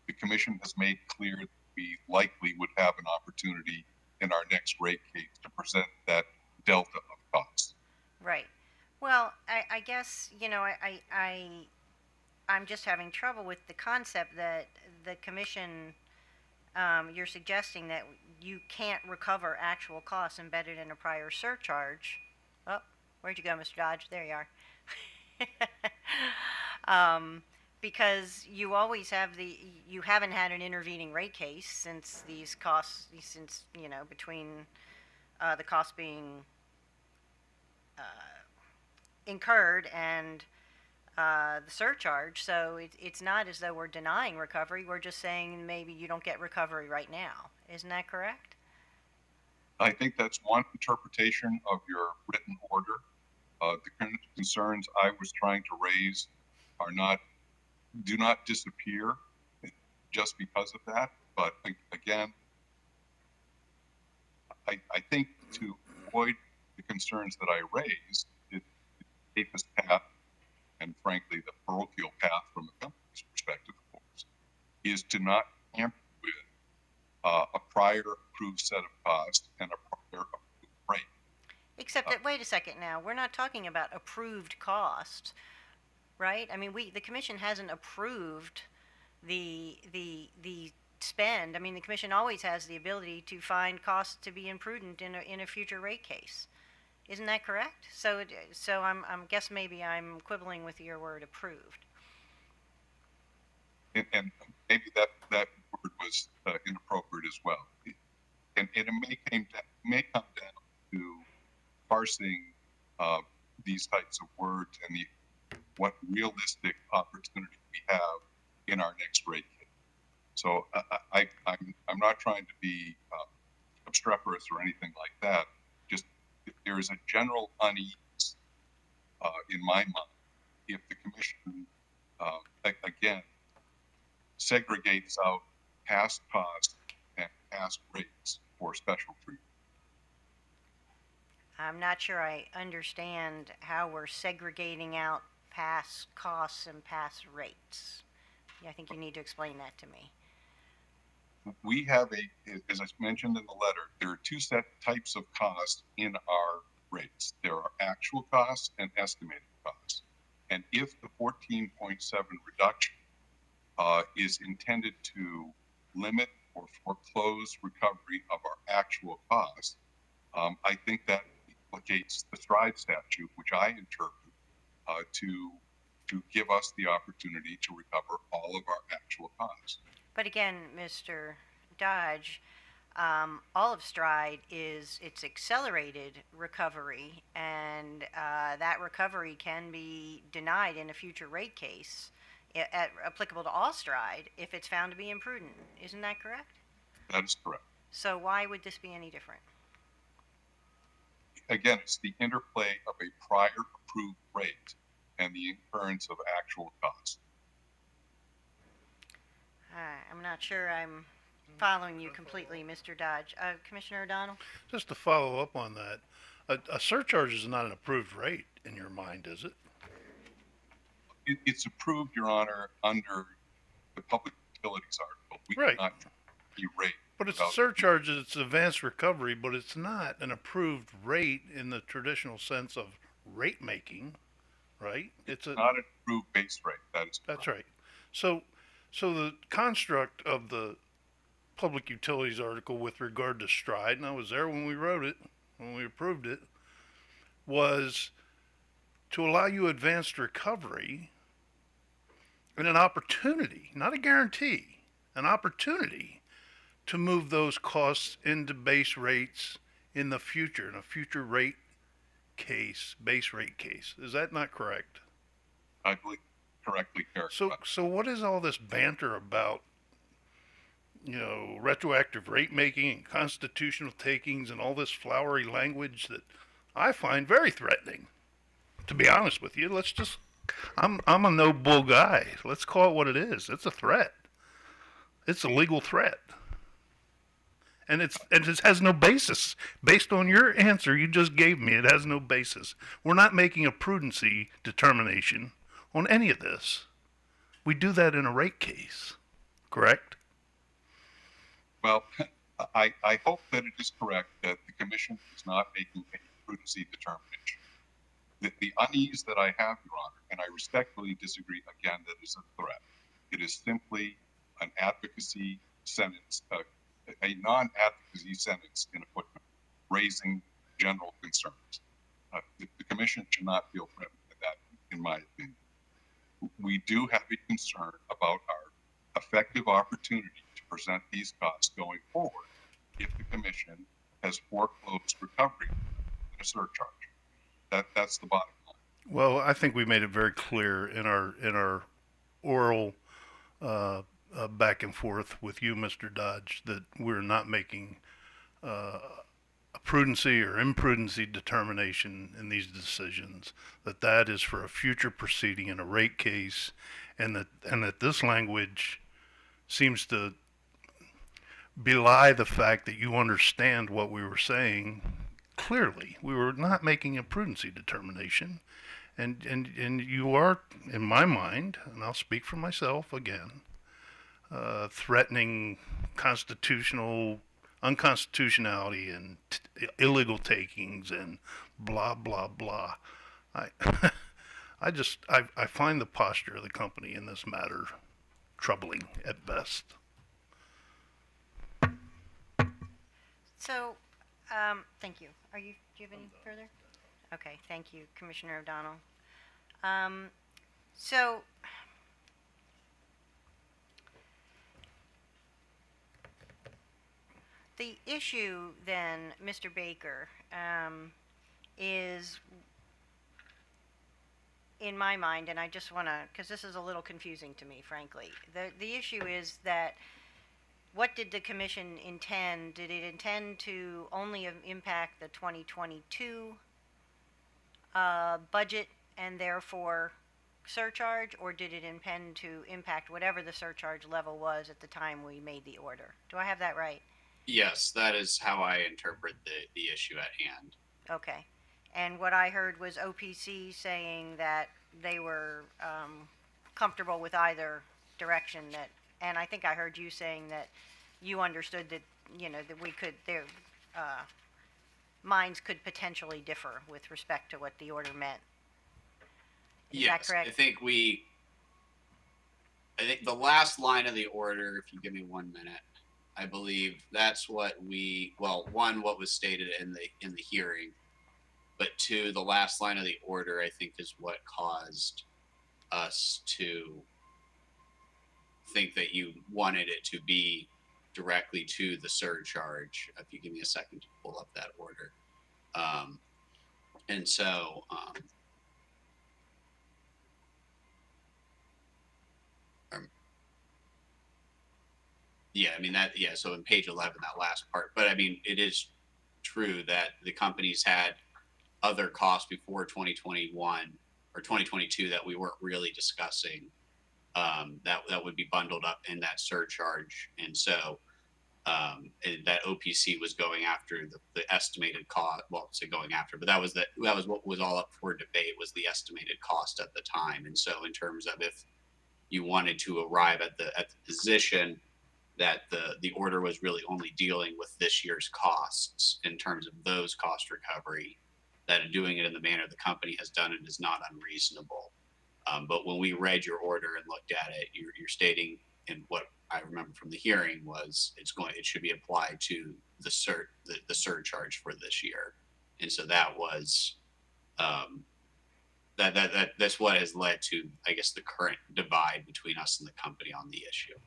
I: the commission has made clear that we likely would have an opportunity in our next rate case to present that delta of costs.
A: Right. Well, I guess, I'm just having trouble with the concept that the commission, you're suggesting that you can't recover actual costs embedded in a prior surcharge. Oh, where'd you go, Mr. Dodge? There you are. Because you always have you haven't had an intervening rate case since these costs, between the costs being incurred and the surcharge. So it's not as though we're denying recovery. We're just saying maybe you don't get recovery right now. Isn't that correct?
I: I think that's one interpretation of your written order. The concerns I was trying to raise do not disappear just because of that. But again, I think to avoid the concerns that I raised, the safest path, and frankly, the parochial path from the company's perspective, of course, is to not tamper with a prior approved set of costs and a prior approved rate.
A: Except that, wait a second now, we're not talking about approved costs, right? I mean, the commission hasn't approved the spend. I mean, the commission always has the ability to find costs to be imprudent in a future rate case. Isn't that correct? So I'm guess maybe I'm quibbling with your word approved.
I: And maybe that word was inappropriate as well. And it may come down to parsing these types of words and what realistic opportunity we have in our next rate case. So I'm not trying to be obstreperous or anything like that. Just if there is a general unease in my mind, if the commission again segregates out past costs and past rates for special treatment.
A: I'm not sure I understand how we're segregating out past costs and past rates. I think you need to explain that to me.
I: We have as I mentioned in the letter, there are two types of costs in our rates. There are actual costs and estimated costs. And if the 14.7 reduction is intended to limit or foreclose recovery of our actual costs, I think that implicates the stride statute, which I interpret to give us the opportunity to recover all of our actual costs.
A: But again, Mr. Dodge, all of stride is its accelerated recovery, and that recovery can be denied in a future rate case applicable to all stride if it's found to be imprudent. Isn't that correct?
I: That is correct.
A: So why would this be any different?
I: Again, it's the interplay of a prior approved rate and the incurrence of actual costs.
A: I'm not sure I'm following you completely, Mr. Dodge. Commissioner O'Donnell?
E: Just to follow up on that, a surcharge is not an approved rate in your mind, is it?
I: It's approved, Your Honor, under the Public Utilities article. We
E: Right.
I: cannot rate.
E: But it's
I: without-
E: a surcharge, it's advanced recovery, but it's not an approved rate in the traditional sense of rate making, right? It's
I: not an approved base rate. That is correct.
E: That's right. So the construct of the Public Utilities article with regard to stride, and I was there when we wrote it, when we approved it, was to allow you advanced recovery and an opportunity, not a guarantee, an opportunity to move those costs into base rates in the future, in a future rate case, base rate case. Is that not correct?
I: I believe correctly characterized.
E: So what is all this banter about, retroactive rate making and constitutional takings and all this flowery language that I find very threatening? To be honest with you, I'm a no bull guy. Let's call it what it is. It's a threat. It's a legal threat. And it has no basis. Based on your answer you just gave me, it has no basis. We're not making a prudency determination on any of this. We do that in a rate case, correct?
I: Well, I hope that it is correct that the commission is not making a prudency determination. The unease that I have, Your Honor, and I respectfully disagree again, that is a threat. It is simply an advocacy sentence, a non-advocacy sentence in a footnote, raising general concerns. The commission should not feel threatened by that, in my opinion. We do have a concern about our effective opportunity to present these costs going forward if the commission has foreclosed recovery in a surcharge. That's the bottom line.
E: Well, I think we made it very clear in our oral back and forth with you, Mr. Dodge, that we're not making a prudency or imprudency determination in these decisions, that is for a future proceeding in a rate case, and that this language seems to belie the fact that you understand what we were saying clearly. We were not making a prudency determination, and you are, in my mind, and I'll speak for myself again, threatening unconstitutionality and illegal takings and blah blah blah. I find the posture of the company in this matter troubling at best.
A: So, thank you. Do you have any further? Okay, thank you, Commissioner O'Donnell. So, the issue then, Mr. Baker, is, in my mind, and I just want to, because this is a little confusing to me, frankly. The issue is that, what did the commission intend? Did it intend to only impact the 2022 budget and therefore surcharge, or did it intend to impact whatever the surcharge level was at the time we made the order? Do I have that right?
M: Yes, that is how I interpret the issue at hand.
A: Okay. And what I heard was OPC saying that they were comfortable with either direction, and I think I heard you saying that you understood that, that we could, their minds could potentially differ with respect to what the order meant. Is that
M: Yes,
A: correct?
M: I think I think the last line of the order, if you give me 1 minute, I believe that's what one, what was stated in the hearing, but two, the last line of the order, I think, is what caused us to think that you wanted it to be directly to the surcharge. If you give me a second to pull up that order. And so, yeah, I mean so in page 11, that last part, but I mean, it is true that the companies had other costs before 2021 or 2022 that we weren't really discussing, that would be bundled up in that surcharge. And so, and that OPC was going after the estimated cost. Well, say going after, but that was what was all up for debate, was the estimated cost at the time. And so, in terms of if you wanted to arrive at the position that the order was really only dealing with this year's costs in terms of those cost recovery, that doing it in the manner the company has done it is not unreasonable. But when we read your order and looked at it, you're stating, and what I remember from the hearing was it should be applied to the surcharge for this year. And so that was that's what has led to, I guess, the current divide between us and the company on the issue.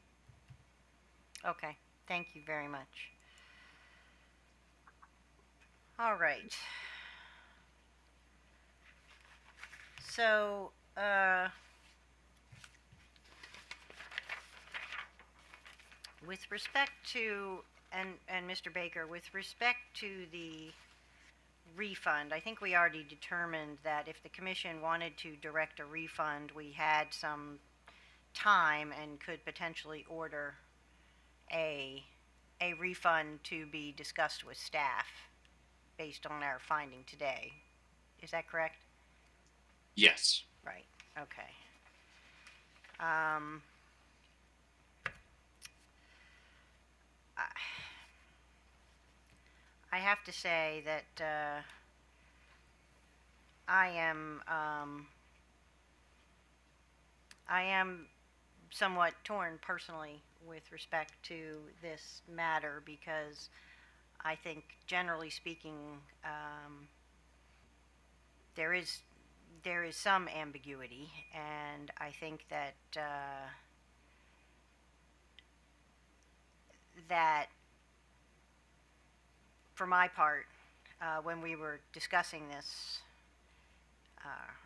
A: Okay, thank you very much. All right. So, with respect to, and Mr. Baker, with respect to the refund, I think we already determined that if the commission wanted to direct a refund, we had some time and could potentially order a refund to be discussed with staff based on our finding today. Is that correct?
M: Yes.
A: Right, okay. I have to say that I am somewhat torn personally with respect to this matter, because I think, generally speaking, there is some ambiguity, and I think that that for my part, when we were discussing this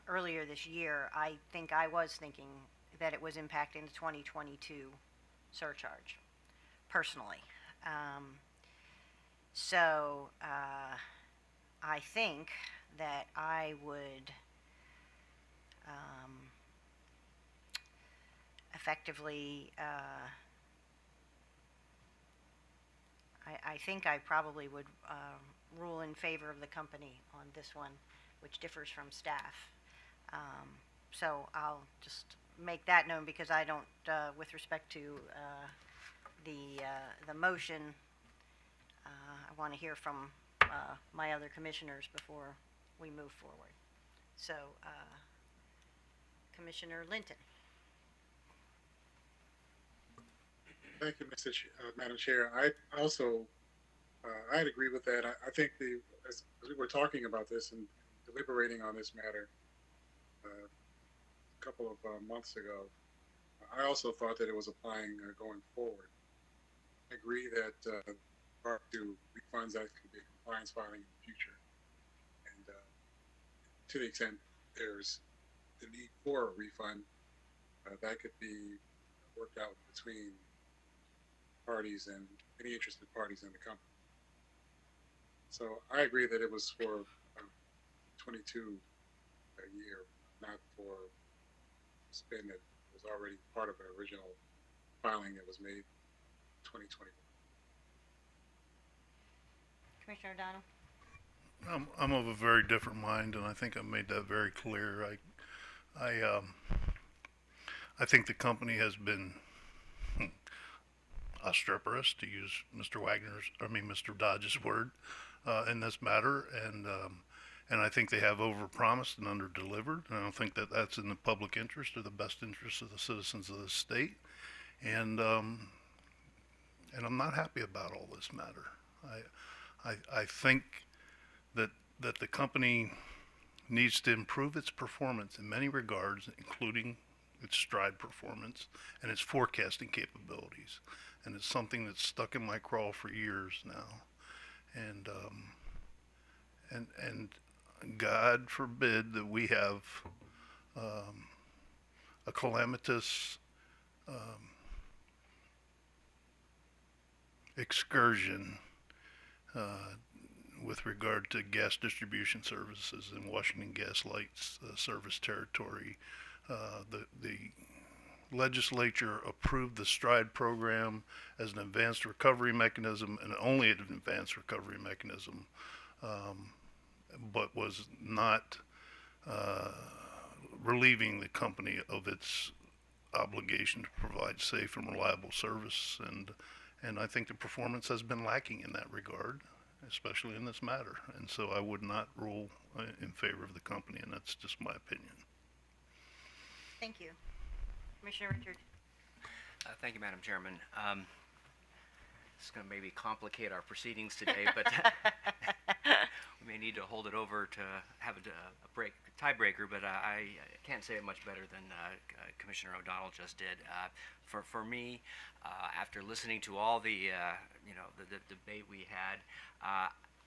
A: earlier this year, I think I was thinking that it was impacting the 2022 surcharge, personally. So I think that I would effectively, I think I probably would rule in favor of the company on this one, which differs from staff. So I'll just make that known, because I don't, with respect to the motion, I want to hear from my other commissioners before we move forward. So, Commissioner Linton.
B: Thank you, Madam Chair. I also, I'd agree with that. I think as we were talking about this and deliberating on this matter a couple of months ago, I also thought that it was applying going forward. I agree that part to refunds that could be compliance filing in the future, and to the extent there's the need for a refund, that could be worked out between parties and any interested parties in the company. So I agree that it was for 22 a year, not for spend that was already part of the original filing that was made 2021.
A: Commissioner O'Donnell?
E: I'm of a very different mind, and I think I made that very clear. I think the company has been obstreperous, to use Mr. Dodge's word, in this matter, And I think they have overpromised and underdelivered. And I don't think that that's in the public interest or the best interest of the citizens of the state. And I'm not happy about all this matter. I think that the company needs to improve its performance in many regards, including its stride performance and its forecasting capabilities. And it's something that's stuck in my craw for years now. And God forbid that we have a calamitous excursion with regard to gas distribution services in Washington Gas Light's service territory. The legislature approved the STRIDE program as an advanced recovery mechanism, and only an advanced recovery mechanism, but was not relieving the company of its obligation to provide safe and reliable service. And I think the performance has been lacking in that regard, especially in this matter. And so I would not rule in favor of the company, and that's just my opinion.
A: Thank you. Commissioner Richard.
N: Thank you, Madam Chairman. This is going to maybe complicate our proceedings today, but we may need to hold it over to have a tiebreaker, but I can't say it much better than Commissioner O'Donnell just did. For me, after listening to all the debate we had,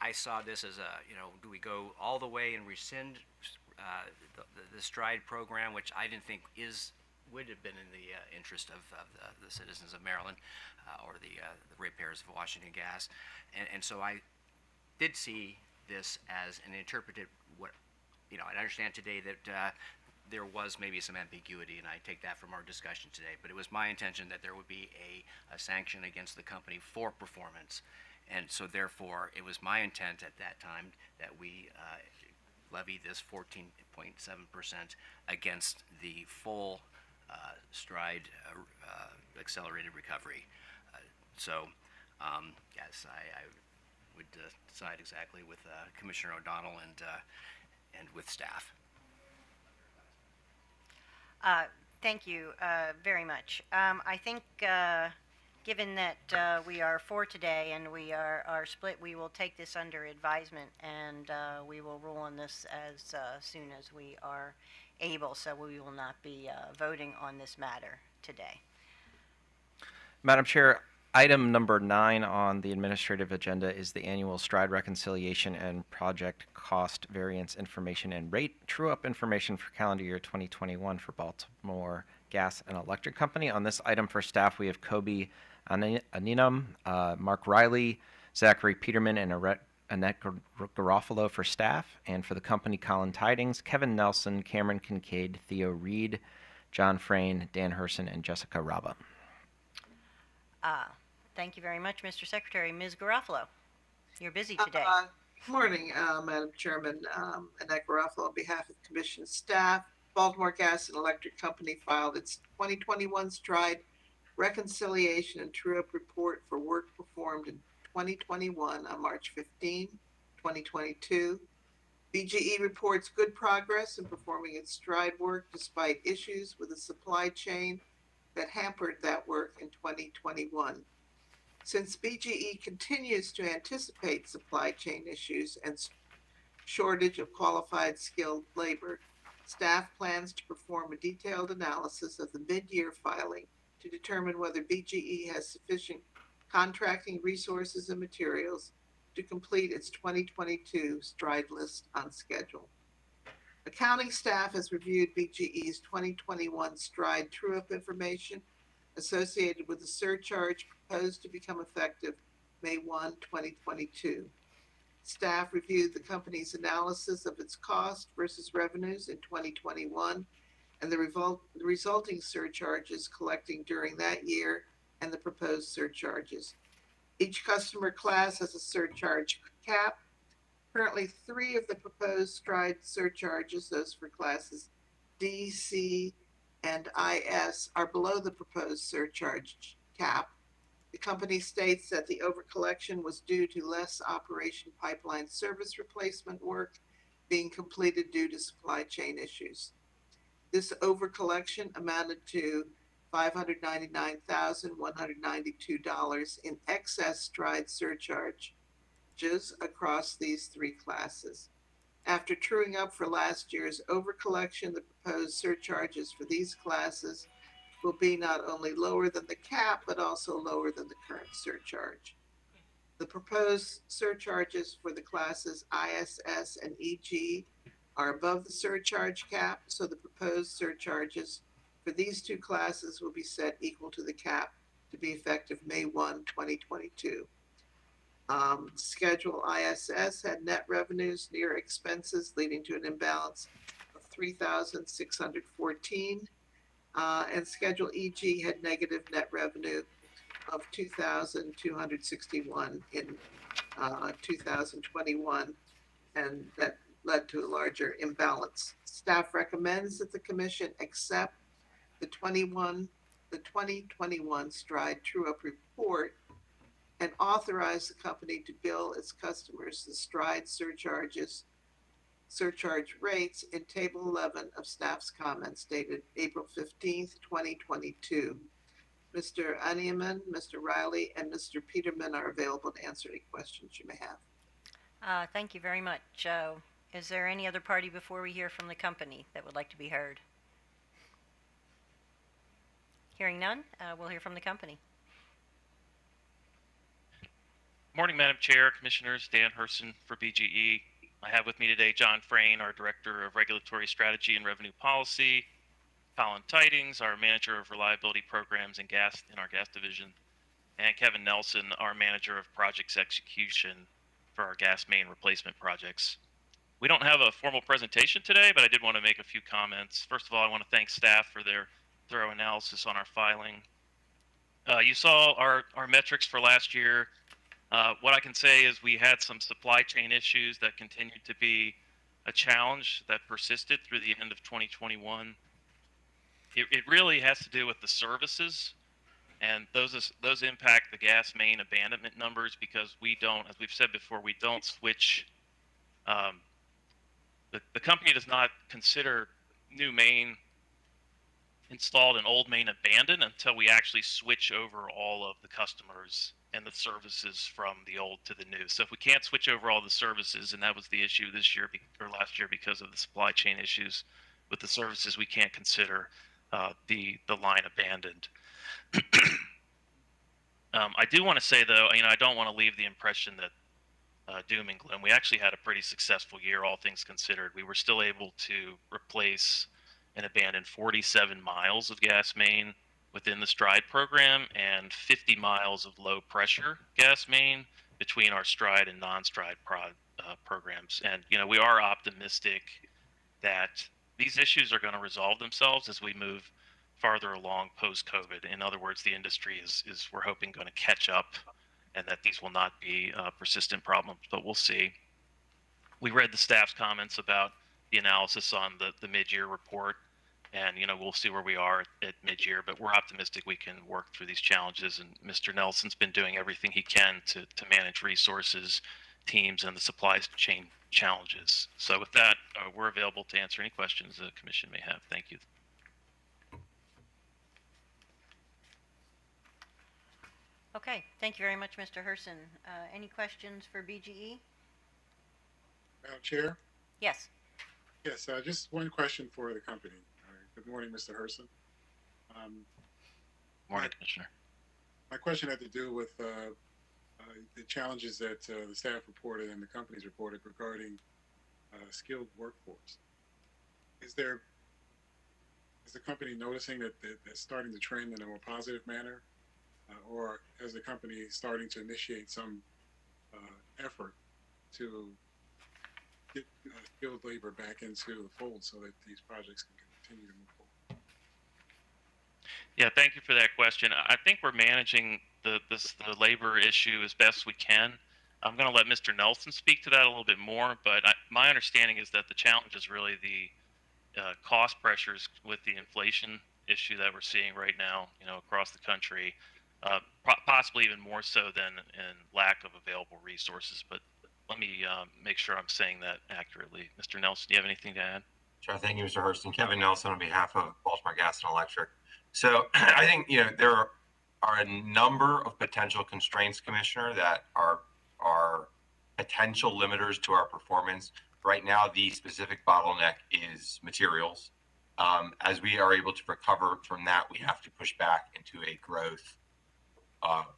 N: I saw this as do we go all the way and rescind the STRIDE program, which I didn't think would have been in the interest of the citizens of Maryland or the ratepayers of Washington Gas, and so I did see this as an interpreted I understand today that there was maybe some ambiguity, and I take that from our discussion today, but it was my intention that there would be a sanction against the company for performance, and so therefore it was my intent at that time that we levy this 14.7% against the full STRIDE accelerated recovery. Yes, I would decide exactly with Commissioner O'Donnell and with staff.
A: Thank you very much. I think given that we are four today and we are split, we will take this under advisement and we will rule on this as soon as we are able. So we will not be voting on this matter today.
C: Madam Chair, item number 9 on the administrative agenda is the annual STRIDE reconciliation and project cost variance information and rate true-up information for calendar year 2021 for Baltimore Gas and Electric Company. On this item for staff, we have Kobe Aninam, Mark Riley, Zachary Peterman, and Annette Garofalo for staff, and for the company, Colin Tidings, Kevin Nelson, Cameron Kincaid, Theo Reed, John Frayne, Dan Herson, and Jessica Raba.
A: Thank you very much, Mr. Secretary. Ms. Garofalo, you're busy today.
G: Good morning, Madam Chairman. Annette Garofalo on behalf of Commission staff. Baltimore Gas and Electric Company filed its 2021 STRIDE reconciliation and true-up report for work performed in 2021 on March 15, 2022. BGE reports good progress in performing its STRIDE work despite issues with the supply chain that hampered that work in 2021. Since BGE continues to anticipate supply chain issues and shortage of qualified skilled labor, staff plans to perform a detailed analysis of the mid-year filing to determine whether BGE has sufficient contracting resources and materials to complete its 2022 STRIDE list on schedule. Accounting staff has reviewed BGE's 2021 STRIDE true-up information associated with the surcharge proposed to become effective May 1, 2022. Staff reviewed the company's analysis of its cost versus revenues in 2021 and the resulting surcharges collecting during that year and the proposed surcharges. Each customer class has a surcharge cap. Currently, 3 of the proposed STRIDE surcharges, those for classes D, C, and IS, are below the proposed surcharge cap. The company states that the overcollection was due to less Operation Pipeline service replacement work being completed due to supply chain issues. This overcollection amounted to $599,192 in excess stride surcharges across these three classes. After truing up for last year's overcollection, the proposed surcharges for these classes will be not only lower than the cap, but also lower than the current surcharge. The proposed surcharges for the classes ISS and EG are above the surcharge cap, so the proposed surcharges for these two classes will be set equal to the cap to be effective May 1, 2022. Schedule ISS had net revenues near expenses, leading to an imbalance of 3,614. And Schedule EG had negative net revenue of 2,261 in 2021, and that led to a larger imbalance. Staff recommends that the commission accept the 2021 Stride True-Up Report and authorize the company to bill its customers the Stride surcharge rates in Table 11 of staff's comments dated April 15th, 2022. Mr. Aniaman, Mr. Riley, and Mr. Peterman are available to answer any questions you may have.
A: Thank you very much. Is there any other party before we hear from the company that would like to be heard? Hearing none, we'll hear from the company.
O: Morning, Madam Chair, Commissioners. Dan Herson for BGE. I have with me today John Frayne, our Director of Regulatory Strategy and Revenue Policy, Colin Tidings, our Manager of Reliability Programs and Gas in our Gas Division, and Kevin Nelson, our Manager of Projects Execution for our gas main replacement projects. We don't have a formal presentation today, but I did want to make a few comments. First of all, I want to thank staff for their thorough analysis on our filing. You saw our metrics for last year. What I can say is we had some supply chain issues that continued to be a challenge that persisted through the end of 2021. It really has to do with the services, and those impact the gas main abandonment numbers because we don't, as we've said before, we don't switch. The company does not consider new main installed and old main abandoned until we actually switch over all of the customers and the services from the old to the new. So if we can't switch over all the services, and that was the issue this year or last year because of the supply chain issues with the services, we can't consider the line abandoned. I do want to say though, I don't want to leave the impression that doom and gloom. We actually had a pretty successful year, all things considered. We were still able to replace and abandon 47 miles of gas main within the STRIDE program and 50 miles of low pressure gas main between our STRIDE and non-STRIDE programs. And, we are optimistic that these issues are going to resolve themselves as we move farther along post-COVID. In other words, the industry is we're hoping, going to catch up and that these will not be persistent problems, but we'll see. We read the staff's comments about the analysis on the mid-year report, and we'll see where we are at mid-year, but we're optimistic we can work through these challenges, and Mr. Nelson's been doing everything he can to manage resources, teams, and the supply chain challenges. So with that, we're available to answer any questions the commission may have. Thank you.
A: Okay, thank you very much, Mr. Herson. Any questions for BGE?
B: Madam Chair?
A: Yes.
B: Yes, just one question for the company. Good morning, Mr. Herson.
O: Morning, Commissioner.
B: My question had to do with the challenges that the staff reported and the companies reported regarding skilled workforce. Is the company noticing that that's starting to trend in a more positive manner? Or is the company starting to initiate some effort to get skilled labor back into the fold so that these projects can continue to move forward?
O: Yeah, thank you for that question. I think we're managing the labor issue as best we can. I'm going to let Mr. Nelson speak to that a little bit more, but my understanding is that the challenge is really the cost pressures with the inflation issue that we're seeing right now, across the country. Possibly even more so than in lack of available resources. But let me make sure I'm saying that accurately. Mr. Nelson, do you have anything to add?
P: Sure. Thank you, Mr. Hurston. Kevin Nelson on behalf of Baltimore Gas and Electric. So I think, there are a number of potential constraints, Commissioner, that are potential limiters to our performance. Right now, the specific bottleneck is materials. As we are able to recover from that, we have to push back into a growth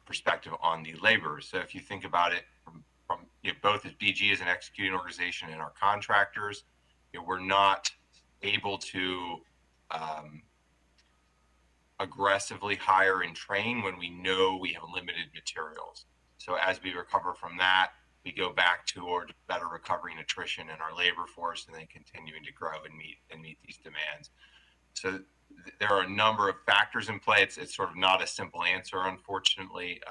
P: perspective on the labor. So if you think about it from both as BG as an executing organization and our contractors, we're not able to aggressively hire and train when we know we have limited materials. So as we recover from that, we go back toward better recovering attrition in our labor force and then continuing to grow and meet these demands. So there are a number of factors in play. It's sort of not a simple answer, unfortunately.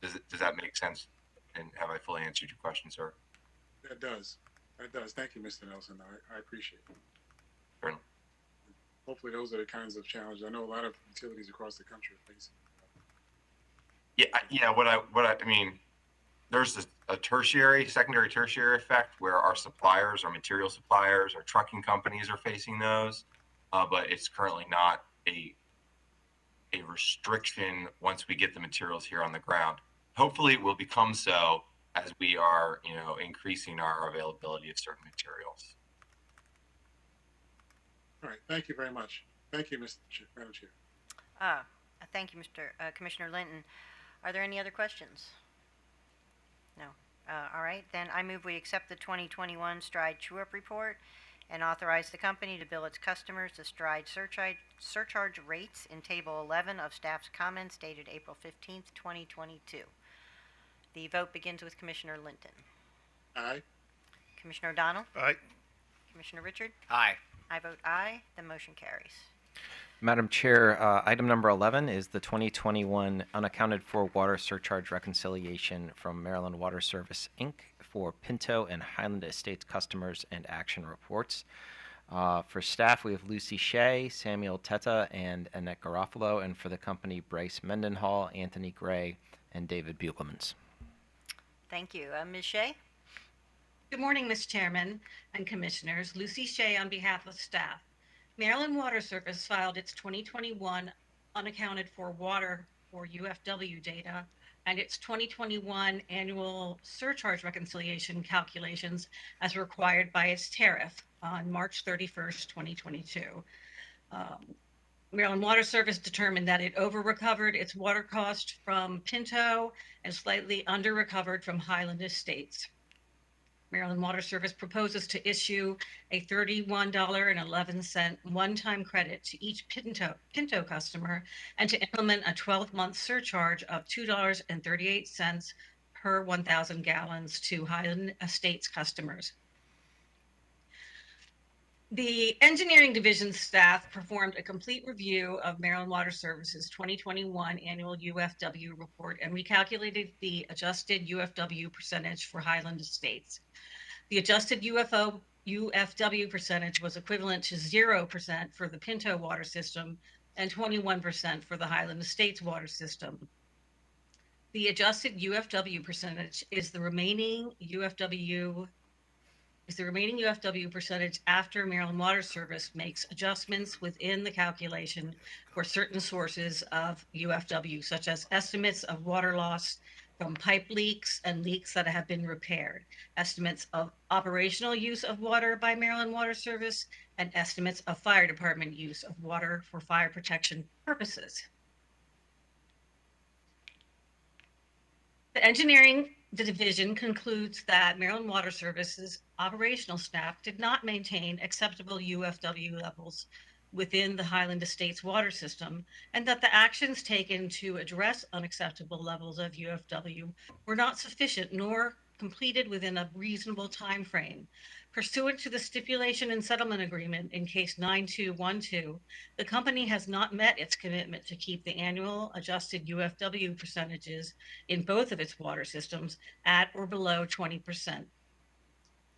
P: Does that make sense? And have I fully answered your question, sir?
B: That does. Thank you, Mr. Nelson. I appreciate it.
P: Certainly.
B: Hopefully those are the kinds of challenges. I know a lot of utilities across the country are facing.
P: Yeah. What I mean, there's a secondary tertiary effect where our suppliers, our material suppliers, our trucking companies are facing those, but it's currently not a restriction once we get the materials here on the ground. Hopefully it will become so as we are, increasing our availability of certain materials.
B: All right. Thank you very much. Thank you, Madam Chair.
A: Thank you, Commissioner Linton. Are there any other questions? No. All right. Then I move we accept the 2021 Stride True-Up Report and authorize the company to bill its customers the Stride surcharge rates in Table 11 of staff's comments dated April 15th, 2022. The vote begins with Commissioner Linton.
B: Aye.
A: Commissioner O'Donnell?
E: Aye.
A: Commissioner Richard?
N: Aye.
A: I vote aye. The motion carries.
C: Madam Chair, item number 11 is the 2021 unaccounted for water surcharge reconciliation from Maryland Water Service, Inc. for Pinto and Highland Estates customers and action reports. For staff, we have Lucy Shea, Samuel Teta, and Annette Garofalo, and for the company, Bryce Mendenhall, Anthony Gray, and David Bugelmans.
A: Thank you. Ms. Shea?
Q: Good morning, Ms. Chairman and Commissioners. Lucy Shea on behalf of staff. Maryland Water Service filed its 2021 unaccounted for water or UFW data and its 2021 annual surcharge reconciliation calculations as required by its tariff on March 31st, 2022. Maryland Water Service determined that it over-recovered its water cost from Pinto and slightly under-recovered from Highland Estates. Maryland Water Service proposes to issue a $31.11 one-time credit to each Pinto customer and to implement a 12-month surcharge of $2.38 per 1,000 gallons to Highland Estates customers. The engineering division staff performed a complete review of Maryland Water Service's 2021 annual UFW report and recalculated the adjusted UFW percentage for Highland Estates. The adjusted UFW percentage was equivalent to 0% for the Pinto water system and 21% for the Highland Estates water system. The adjusted UFW percentage is the remaining UFW percentage after Maryland Water Service makes adjustments within the calculation for certain sources of UFW, such as estimates of water loss from pipe leaks and leaks that have been repaired, estimates of operational use of water by Maryland Water Service, and estimates of fire department use of water for fire protection purposes. The engineering division concludes that Maryland Water Service's operational staff did not maintain acceptable UFW levels within the Highland Estates water system, and that the actions taken to address unacceptable levels of UFW were not sufficient nor completed within a reasonable time frame. Pursuant to the stipulation and settlement agreement in case 9212, the company has not met its commitment to keep the annual adjusted UFW percentages in both of its water systems at or below 20%.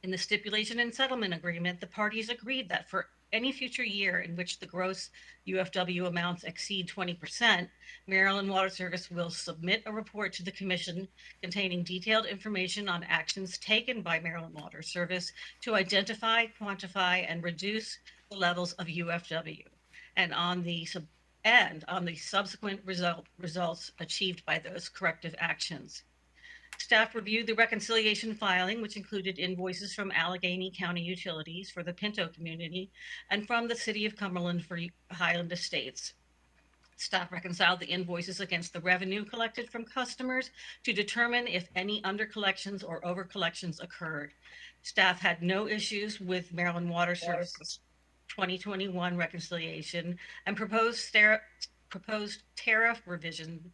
Q: In the stipulation and settlement agreement, the parties agreed that for any future year in which the gross UFW amounts exceed 20%, Maryland Water Service will submit a report to the Commission containing detailed information on actions taken by Maryland Water Service to identify, quantify, and reduce the levels of UFW, and on the subsequent results achieved by those corrective actions. Staff reviewed the reconciliation filing, which included invoices from Allegheny County Utilities for the Pinto community and from the City of Cumberland for Highland Estates. Staff reconciled the invoices against the revenue collected from customers to determine if any undercollections or overcollections occurred. Staff had no issues with Maryland Water Services 2021 reconciliation and proposed tariff revision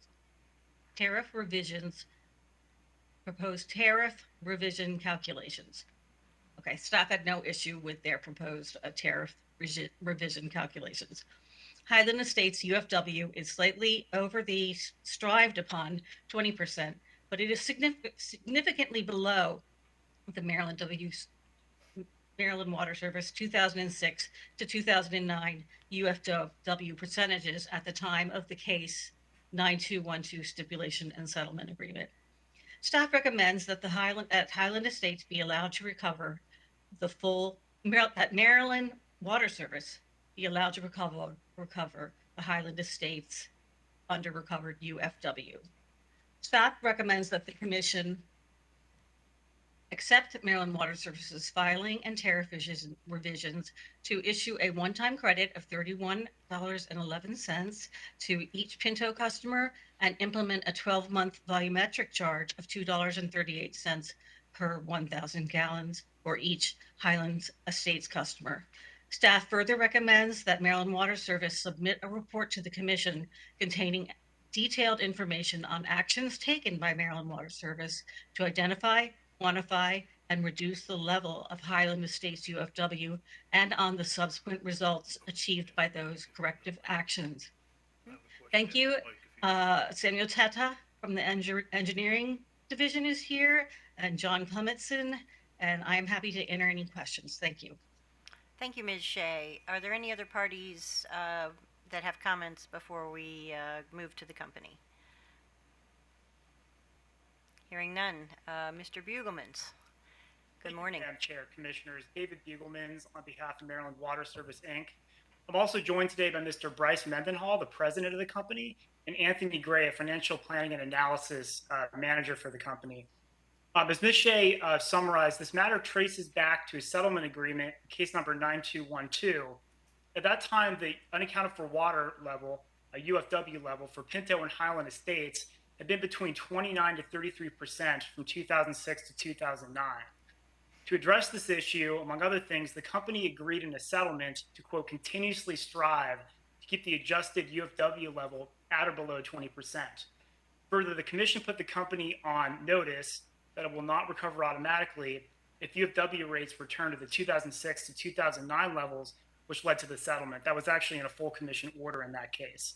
Q: calculations. Okay, staff had no issue with their proposed tariff revision calculations. Highland Estates UFW is slightly over the strived upon 20%, but it is significantly below the Maryland Water Service 2006 to 2009 UFW percentages at the time of the case 9212 stipulation and settlement agreement. Staff recommends that Highland Estates be allowed to recover that Maryland Water Service be allowed to recover the Highland Estates under recovered UFW. Staff recommends that the Commission accept Maryland Water Services filing and tariff revisions to issue a one-time credit of $31.11 to each Pinto customer and implement a 12-month volumetric charge of $2.38 per 1,000 gallons for each Highlands Estates customer. Staff further recommends that Maryland Water Service submit a report to the Commission containing detailed information on actions taken by Maryland Water Service to identify, quantify, and reduce the level of Highland Estates UFW and on the subsequent results achieved by those corrective actions. Thank you. Samuel Tata from the Engineering Division is here, and John Clementson, and I am happy to enter any questions. Thank you.
A: Thank you, Ms. Shea. Are there any other parties that have comments before we move to the company? Hearing none. Mr. Bugelmans. Good morning.
R: Madam Chair, Commissioners. David Bugelmans on behalf of Maryland Water Service, Inc. I'm also joined today by Mr. Bryce Mendenhall, the president of the company, and Anthony Gray, a financial planning and analysis manager for the company. As Ms. Shea summarized, this matter traces back to a settlement agreement, case number 9212. At that time, the unaccounted for water level, a UFW level for Pinto and Highland Estates had been between 29 to 33% from 2006 to 2009. To address this issue, among other things, the company agreed in a settlement to, quote, continuously strive to keep the adjusted UFW level at or below 20%. Further, the Commission put the company on notice that it will not recover automatically if UFW rates return to the 2006 to 2009 levels, which led to the settlement. That was actually in a full Commission order in that case.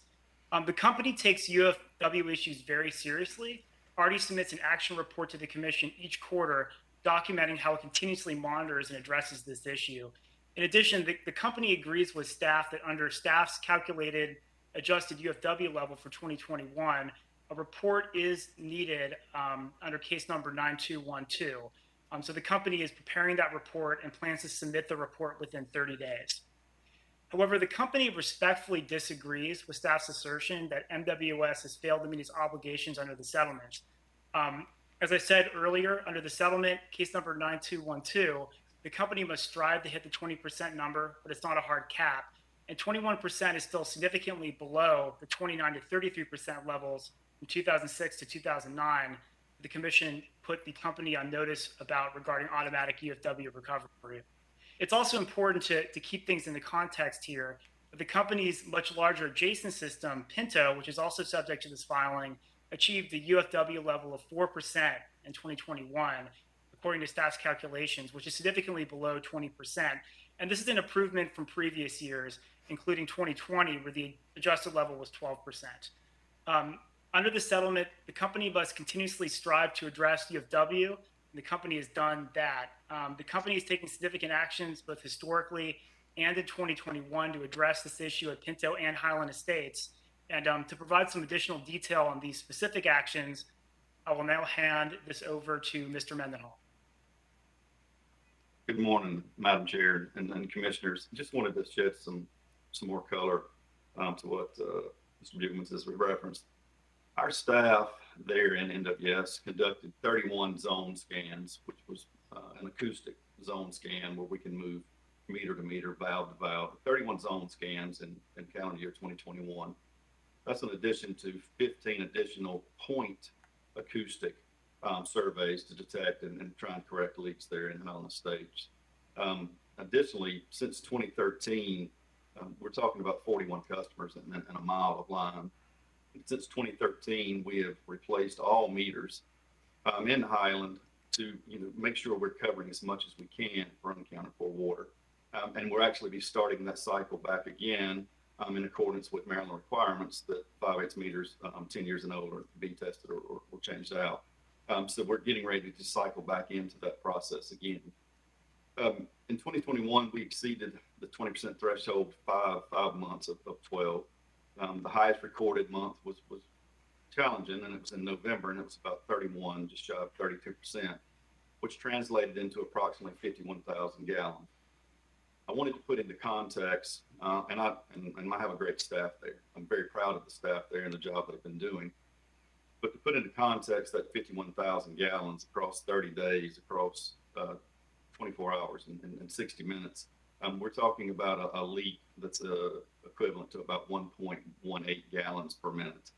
R: The company takes UFW issues very seriously, already submits an action report to the Commission each quarter documenting how it continuously monitors and addresses this issue. In addition, the company agrees with staff that under staff's calculated adjusted UFW level for 2021, a report is needed under case number 9212. So the company is preparing that report and plans to submit the report within 30 days. However, the company respectfully disagrees with staff's assertion that MWS has failed to meet its obligations under the settlement. As I said earlier, under the settlement, case number 9212, the company must strive to hit the 20% number, but it's not a hard cap. And 21% is still significantly below the 29 to 33% levels from 2006 to 2009. The Commission put the company on notice about regarding automatic UFW recovery. It's also important to keep things in the context here. The company's much larger adjacent system, Pinto, which is also subject to this filing, achieved the UFW level of 4% in 2021, according to staff's calculations, which is significantly below 20%. And this is an improvement from previous years, including 2020, where the adjusted level was 12%. Under the settlement, the company must continuously strive to address UFW, and the company has done that. The company is taking significant actions, both historically and in 2021 to address this issue at Pinto and Highland Estates. And to provide some additional detail on these specific actions, I will now hand this over to Mr. Mendenhall.
S: Good morning, Madam Chair and Commissioners. Just wanted to shed some more color to what Mr. Bugman has referenced. Our staff there in NWS conducted 31 zone scans, which was an acoustic zone scan where we can move meter to meter, valve to valve. 31 zone scans in calendar year 2021. That's in addition to 15 additional point acoustic surveys to detect and try and correct leaks there in Highland Estates. Additionally, since 2013, we're talking about 41 customers and a mile of line. Since 2013, we have replaced all meters in Highland to make sure we're covering as much as we can for unaccounted for water. And we'll actually be starting that cycle back again in accordance with Maryland requirements that 5/8 meters 10 years and older be tested or changed out. So we're getting ready to cycle back into that process again. In 2021, we exceeded the 20% threshold 5 months of 12. The highest recorded month was challenging, and it was in November, and it was about 31, just shy of 32%, which translated into approximately 51,000 gallons. I wanted to put into context, and I have a great staff there. I'm very proud of the staff there and the job they've been doing. But to put into context, that 51,000 gallons across 30 days, across 24 hours and 60 minutes, we're talking about a leak that's equivalent to about 1.18 gallons per minute.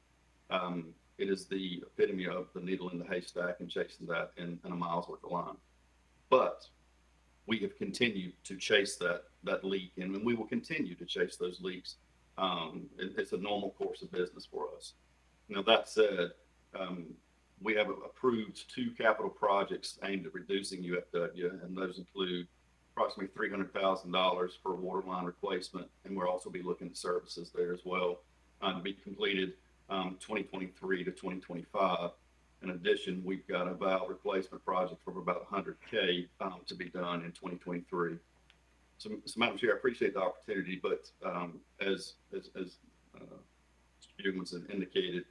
S: It is the epitome of the needle in the haystack and chasing that in a mile's worth of line. But we have continued to chase that leak, and we will continue to chase those leaks. It's a normal course of business for us. Now, that said, we have approved 2 capital projects aimed at reducing UFW, and those include approximately $300,000 for water line replacement, and we'll also be looking at services there as well to be completed 2023 to 2025. In addition, we've got a valve replacement project for about $100K to be done in 2023. So Madam Chair, I appreciate the opportunity, but as Mr. Bugman indicated,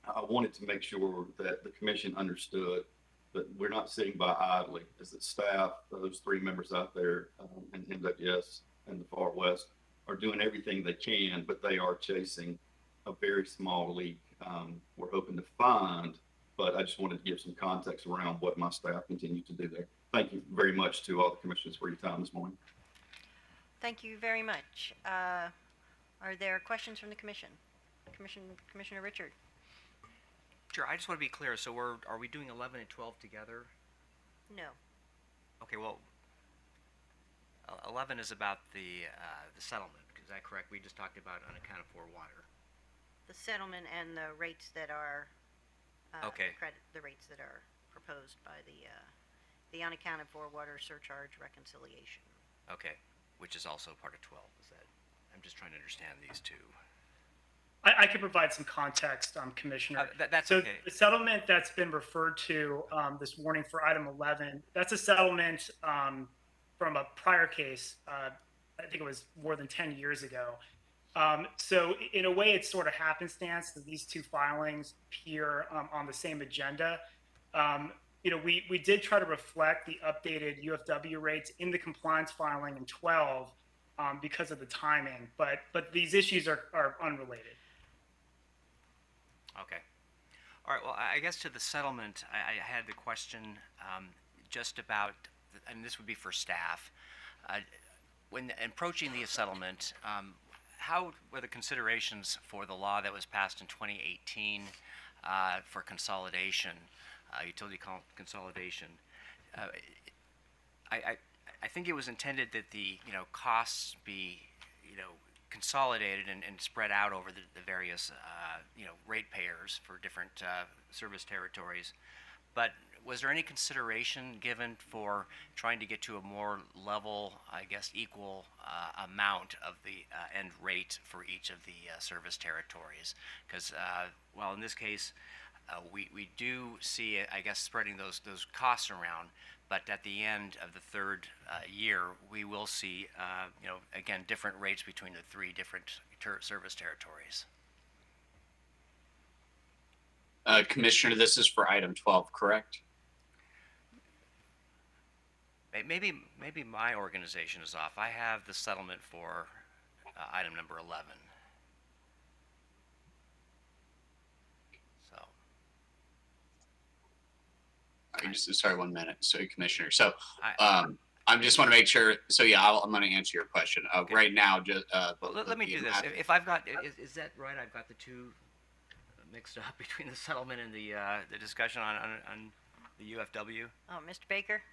S: I wanted to make sure that the commission understood that we're not sitting by idly, as the staff, those 3 members out there in NWS and the Far West are doing everything they can, but they are chasing a very small leak. We're hoping to find, but I just wanted to give some context around what my staff continue to do there. Thank you very much to all the commissioners for your time this morning.
A: Thank you very much. Are there questions from the commission? Commissioner Richard.
N: Sure, I just want to be clear. So are we doing 11 and 12 together?
A: No.
N: Okay, well, 11 is about the settlement. Is that correct? We just talked about unaccounted for water.
A: The settlement and the rates that are
N: Okay.
A: the rates that are proposed by the unaccounted for water surcharge reconciliation.
N: Okay, which is also part of 12. Is that? I'm just trying to understand these two.
R: I can provide some context, Commissioner.
N: That's
R: so
N: okay.
R: The settlement that's been referred to this morning for item 11, that's a settlement from a prior case. I think it was more than 10 years ago. So in a way, it's sort of happenstance that these 2 filings appear on the same agenda. We did try to reflect the updated UFW rates in the compliance filing in 12 because of the timing, but these issues are unrelated.
N: Okay. All right. Well, I guess to the settlement, I had the question just about, and this would be for staff. When approaching the settlement, how were the considerations for the law that was passed in 2018 for consolidation, utility consolidation? I think it was intended that the costs be consolidated and spread out over the various ratepayers for different service territories. But was there any consideration given for trying to get to a more level, I guess, equal amount of the end rate for each of the service territories? Because, well, in this case, we do see, I guess, spreading those costs around, but at the end of the third year, we will see, again, different rates between the three different service territories.
M: Commissioner, this is for item 12, correct?
N: Maybe my organization is off. I have the settlement for item number 11. So.
M: Sorry, 1 minute. Sorry, Commissioner. So, I just want to make sure. So, yeah, I'm going to answer your question.
N: Okay.
M: Right now, just
N: well, let me do this. If I've got, is that right? I've got the two mixed up between the settlement and the discussion on the UFW.
A: Oh, Mr. Baker?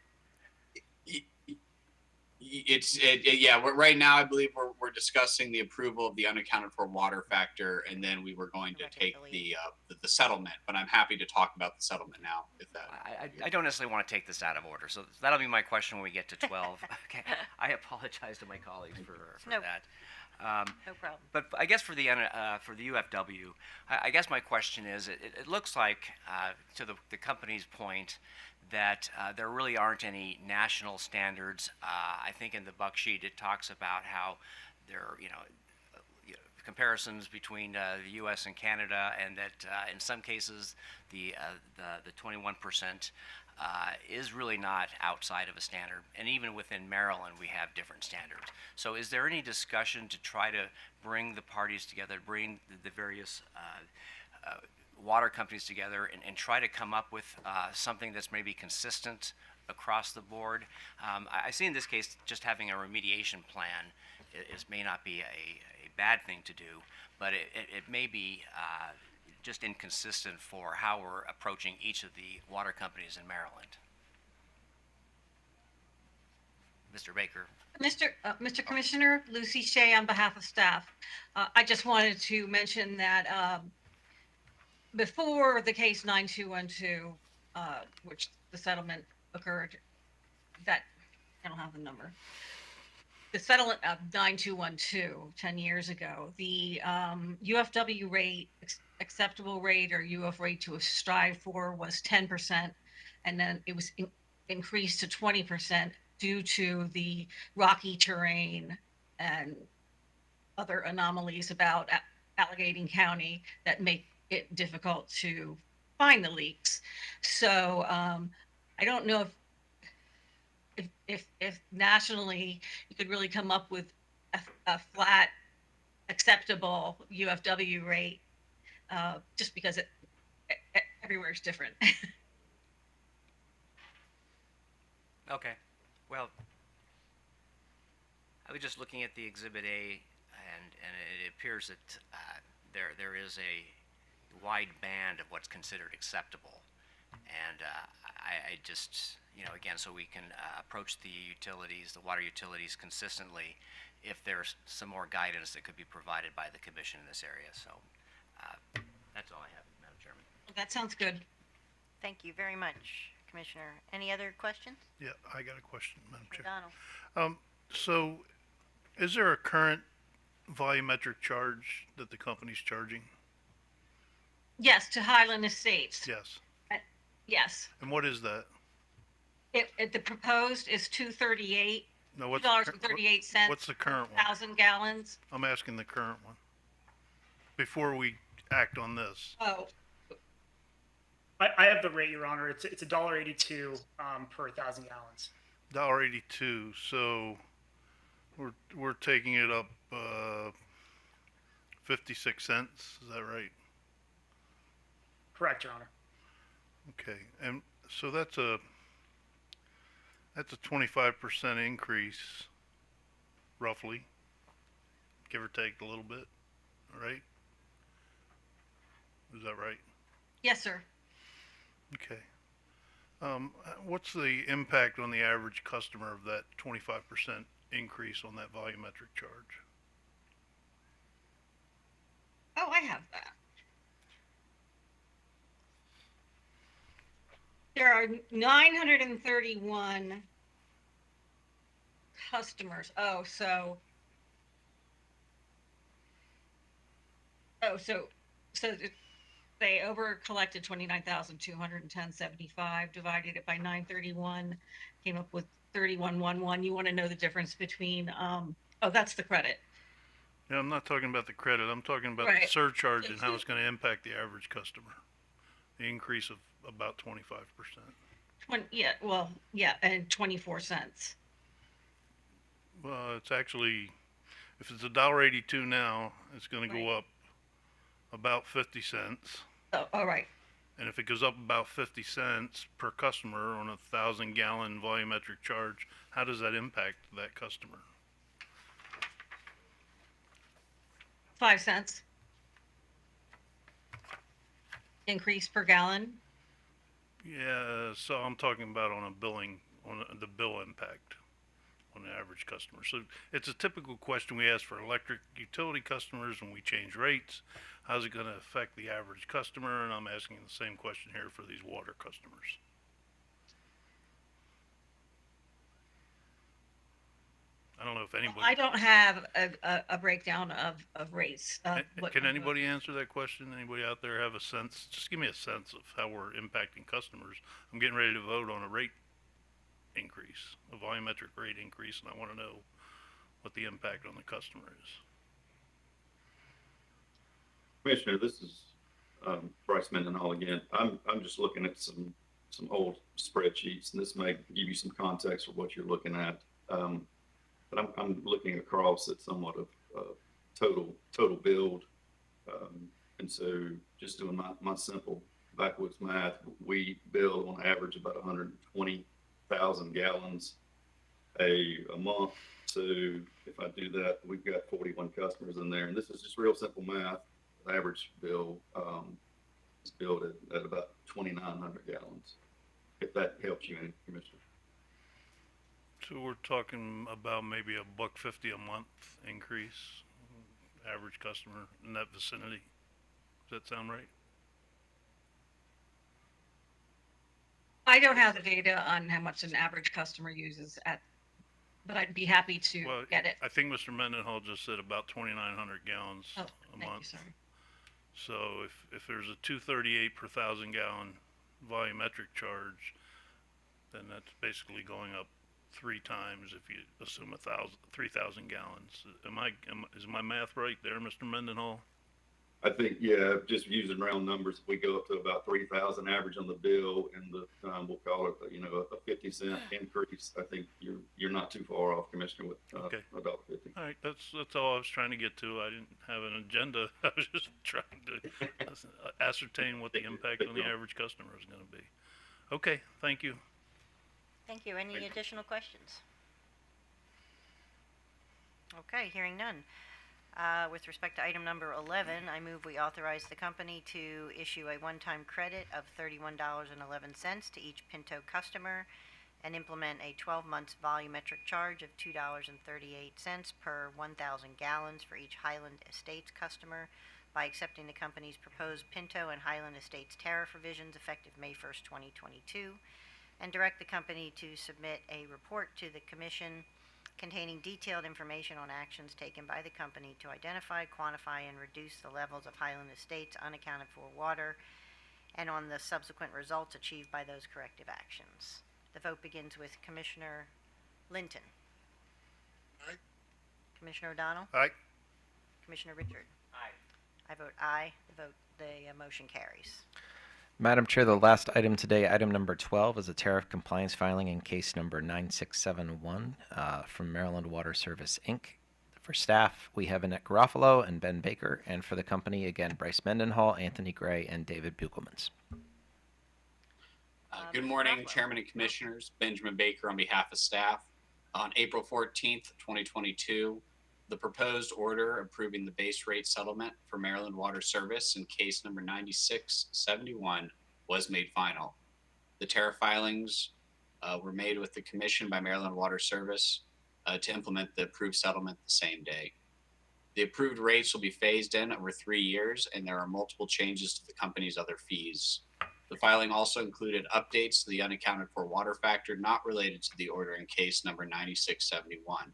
M: Yeah. Right now, I believe we're discussing the approval of the unaccounted for water factor, and then we were going to take the settlement. But I'm happy to talk about the settlement now. If that.
N: I don't necessarily want to take this out of order, so that'll be my question when we get to 12. Okay. I apologize to my colleagues for that.
A: No problem.
N: But I guess for the UFW, I guess my question is, it looks like, to the company's point, that there really aren't any national standards. I think in the buck sheet it talks about how there are, comparisons between the U.S. and Canada, and that in some cases the 21% is really not outside of a standard. And even within Maryland, we have different standards. So is there any discussion to try to bring the parties together, bring the various water companies together, and try to come up with something that's maybe consistent across the board? I see in this case just having a remediation plan may not be a bad thing to do, but it may be just inconsistent for how we're approaching each of the water companies in Maryland. Mr. Baker.
Q: Mr. Commissioner, Lucy Shea on behalf of staff. I just wanted to mention that before the case 9212, which the settlement occurred, that I don't have the number. The settlement of 9212 10 years ago, the UFW rate, acceptable rate or UF rate to strive for was 10%, and then it was increased to 20% due to the rocky terrain and other anomalies about Allegheny County that make it difficult to find the leaks. So I don't know if nationally you could really come up with a flat acceptable UFW rate, just because everywhere is different.
N: Okay. Well, I was just looking at the Exhibit A, and it appears that there is a wide band of what's considered acceptable, and I just, again, so we can approach the utilities, the water utilities, consistently, if there's some more guidance that could be provided by the commission in this area. So that's all I have, Madam Chairman.
Q: That sounds good.
A: Thank you very much, Commissioner. Any other questions?
E: Yeah, I got a question, Madam Chair.
A: Donald.
E: So is there a current volumetric charge that the company's charging?
Q: Yes, to Highland Estates.
E: Yes.
Q: Yes.
E: And what is that?
Q: The proposed is $2.38.
E: No, what's
Q: $2.38.
E: What's the current one?
Q: 1,000 gallons.
E: I'm asking the current one. Before we act on this.
Q: Oh.
R: I have the rate, Your Honor. It's $1.82 per 1,000 gallons.
E: $1.82. So we're taking it up 56 cents. Is that right?
R: Correct, Your Honor.
E: Okay, and so that's a 25% increase, roughly, give or take a little bit, right? Is that right?
Q: Yes, sir.
E: Okay. What's the impact on the average customer of that 25% increase on that volumetric charge?
Q: Oh, I have that. There are 931 customers. So They over collected 29,210.75, divided it by 931, came up with 3111. You want to know the difference between, oh, that's the credit.
E: Yeah, I'm not talking about the credit. I'm talking about the
Q: Right.
E: surcharge and how it's going to impact the average customer. The increase of about 25%.
Q: And 24 cents.
E: Well, it's actually, if it's $1.82 now, it's going to go
Q: Right.
E: up about 50 cents.
Q: Oh, all right.
E: And if it goes up about 50 cents per customer on a 1,000-gallon volumetric charge, how does that impact that customer?
Q: 5 cents. Increase per gallon.
E: Yeah, so I'm talking about on the bill impact on the average customer. So it's a typical question we ask for electric utility customers when we change rates. How's it going to affect the average customer? And I'm asking the same question here for these water customers. I don't know if anybody.
Q: I don't have a breakdown of rates.
E: Can anybody answer that question? Anybody out there have a sense? Just give me a sense of how we're impacting customers. I'm getting ready to vote on a rate increase, a volumetric rate increase, and I want to know what the impact on the customer is.
S: Commissioner, this is Bryce Mendenhall again. I'm just looking at some old spreadsheets, and this may give you some context for what you're looking at. But I'm looking across at somewhat of total build, and so just doing my simple backwoods math, we build on average about 120,000 gallons a month. So if I do that, we've got 41 customers in there, and this is just real simple math. The average bill is billed at about 2,900 gallons. If that helps you, Commissioner.
E: So we're talking about maybe $1.50 a month increase, average customer in that vicinity. Does that sound right?
Q: I don't have the data on how much an average customer uses but I'd be happy to get it.
E: I think Mr. Mendenhall just said about 2,900 gallons a
Q: thank
E: month.
Q: you, sorry.
E: So if there's a 238 per 1,000 gallon volumetric charge, then that's basically going up 3 times if you assume 3,000 gallons. Is my math right there, Mr. Mendenhall?
S: I think, yeah, just using round numbers, if we go up to about 3,000 average on the bill, and we'll call it, a 50-cent increase. I think you're not too far off, Commissioner, with
E: Okay.
S: $1.50.
E: All right, that's all I was trying to get to. I didn't have an agenda. I was just trying to ascertain what the impact on the average customer is going to be. Okay, thank you.
A: Thank you. Any additional questions? Okay, hearing none. With respect to item number 11, I move we authorize the company to issue a one-time credit of $31.11 to each Pinto customer and implement a 12-month volumetric charge of $2.38 per 1,000 gallons for each Highland Estates customer by accepting the company's proposed Pinto and Highland Estates tariff revisions effective May 1st, 2022, and direct the company to submit a report to the Commission containing detailed information on actions taken by the company to identify, quantify, and reduce the levels of Highland Estates unaccounted for water, and on the subsequent results achieved by those corrective actions. The vote begins with Commissioner Linton.
B: Aye.
A: Commissioner O'Donnell?
E: Aye.
A: Commissioner Richard?
N: Aye.
A: I vote aye. The motion carries.
C: Madam Chair, the last item today, item number 12, is a tariff compliance filing in case number 9671 from Maryland Water Service, Inc. For staff, we have Annette Garofalo and Ben Baker, and for the company, again, Bryce Mendenhall, Anthony Gray, and David Bugelmans.
M: Good morning, Chairman and Commissioners. Benjamin Baker on behalf of staff. On April 14th, 2022, the proposed order approving the base rate settlement for Maryland Water Service in case number 9671 was made final. The tariff filings were made with the Commission by Maryland Water Service to implement the approved settlement the same day. The approved rates will be phased in over 3 years, and there are multiple changes to the company's other fees. The filing also included updates to the unaccounted for water factor not related to the order in case number 9671.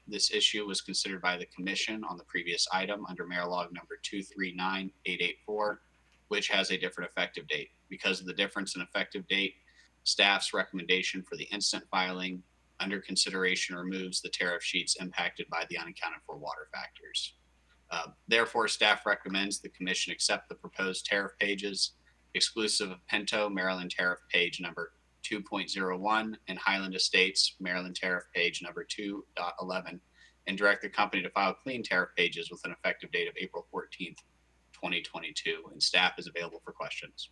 M: This issue was considered by the Commission on the previous item under Mayor Log number 239884 which has a different effective date. Because of the difference in effective date, staff's recommendation for the instant filing under consideration removes the tariff sheets impacted by the unaccounted for water factors. Therefore, staff recommends the commission accept the proposed tariff pages exclusive of Pinto, Maryland tariff page number 2.01, and Highland Estates, Maryland tariff page number 2.11, and direct the company to file clean tariff pages with an effective date of April 14th, 2022. And staff is available for questions.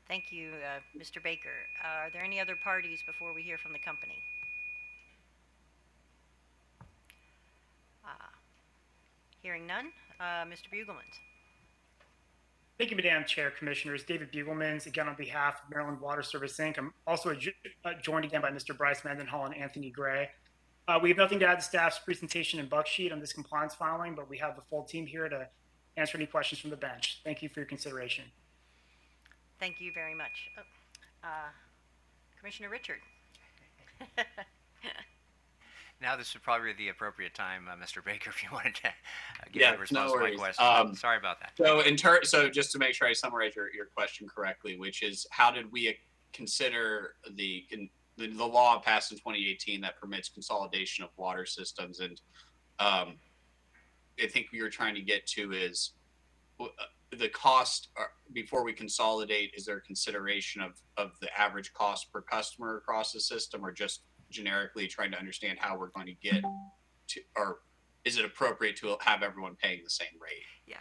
A: Thank you, Mr. Baker. Are there any other parties before we hear from the company? Hearing none, Mr. Bugelmans.
R: Thank you, Madam Chair, Commissioners. David Bugelmans, again on behalf of Maryland Water Service, Inc. I'm also joined again by Mr. Bryce Mendenhall and Anthony Gray. We have nothing to add to staff's presentation and buck sheet on this compliance filing, but we have the full team here to answer any questions from the bench. Thank you for your consideration.
A: Thank you very much. Commissioner Richard.
N: Now this would probably be the appropriate time, Mr. Baker, if you wanted to give a response to my
M: worries.
N: question. Sorry about that.
M: So just to make sure I summarize your question correctly, which is how did we consider the law passed in 2018 that permits consolidation of water systems? And I think we were trying to get to is the cost before we consolidate. Is there a consideration of the average cost per customer across the system, or just generically trying to understand how we're going to get to, or is it appropriate to have everyone paying the same rate?
N: Yeah,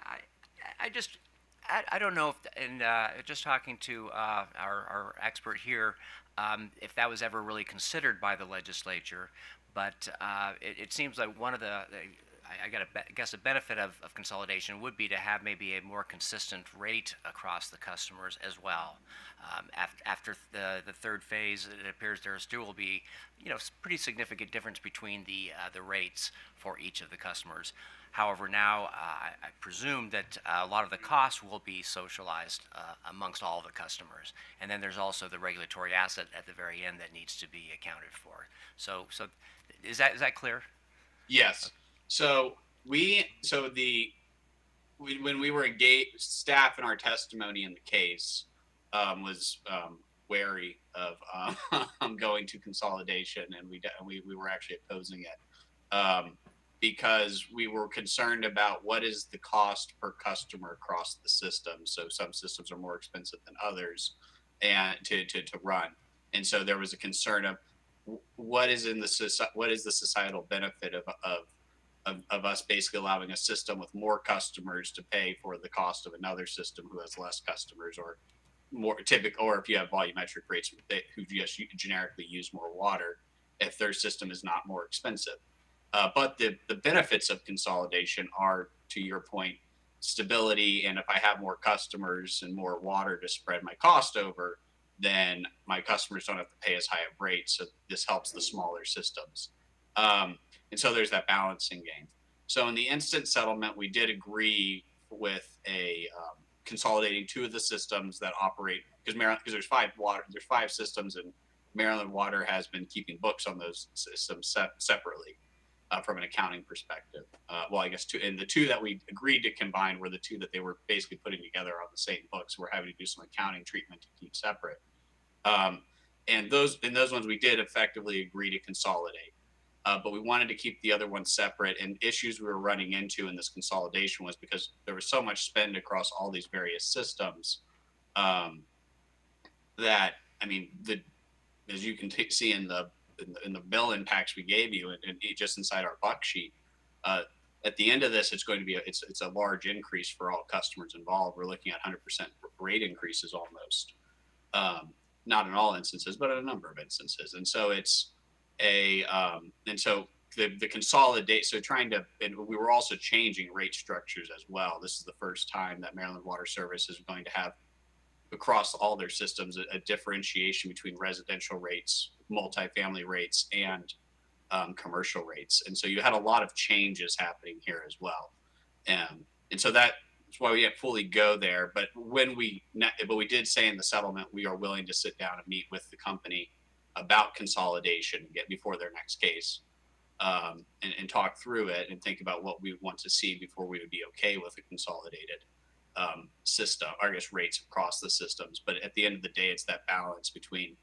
N: I don't know if, and just talking to our expert here, if that was ever really considered by the legislature, but it seems like one of I guess a benefit of consolidation would be to have maybe a more consistent rate across the customers as well. After the third phase, it appears there still will be, pretty significant difference between the rates for each of the customers. However, now I presume that a lot of the costs will be socialized amongst all the customers, and then there's also the regulatory asset at the very end that needs to be accounted for. So is that clear?
M: Yes. So when we were engaged, staff in our testimony in the case was wary of going to consolidation, and we were actually opposing it because we were concerned about what is the cost per customer across the system. So some systems are more expensive than others, and to run, and so there was a concern of what is the societal benefit of us basically allowing a system with more customers to pay for the cost of another system who has less customers, or more typical, or if you have volumetric rates who just generically use more water, if their system is not more expensive. But the benefits of consolidation are, to your point, stability. And if I have more customers and more water to spread my cost over, then my customers don't have to pay as high a rate. So this helps the smaller systems. And so there's that balancing game. So in the instant settlement, we did agree with consolidating two of the systems that operate, because there's five systems, and Maryland Water has been keeping books on those systems separately from an accounting perspective. Well, I guess the two that we agreed to combine were the two that they were basically putting together on the same books. We're having to do some accounting treatment to keep separate. And those ones we did effectively agree to consolidate. But we wanted to keep the other ones separate, and issues we were running into in this consolidation was because there was so much spend across all these various systems that, I mean, as you can see in the bill impacts we gave you, and just inside our buck sheet, at the end of this, it's going to be it's a large increase for all customers involved. We're looking at 100% rate increases almost, not in all instances, but in a number of instances, and so it's and so the consolidate. So and we were also changing rate structures as well. This is the first time that Maryland Water Service is going to have across all their systems a differentiation between residential rates, multifamily rates, and commercial rates. And so you had a lot of changes happening here as well. And so that's why we didn't fully go there. But we did say in the settlement, we are willing to sit down and meet with the company about consolidation before their next case, and talk through it and think about what we want to see before we would be okay with a consolidated system, I guess rates across the systems. But at the end of the day, it's that balance between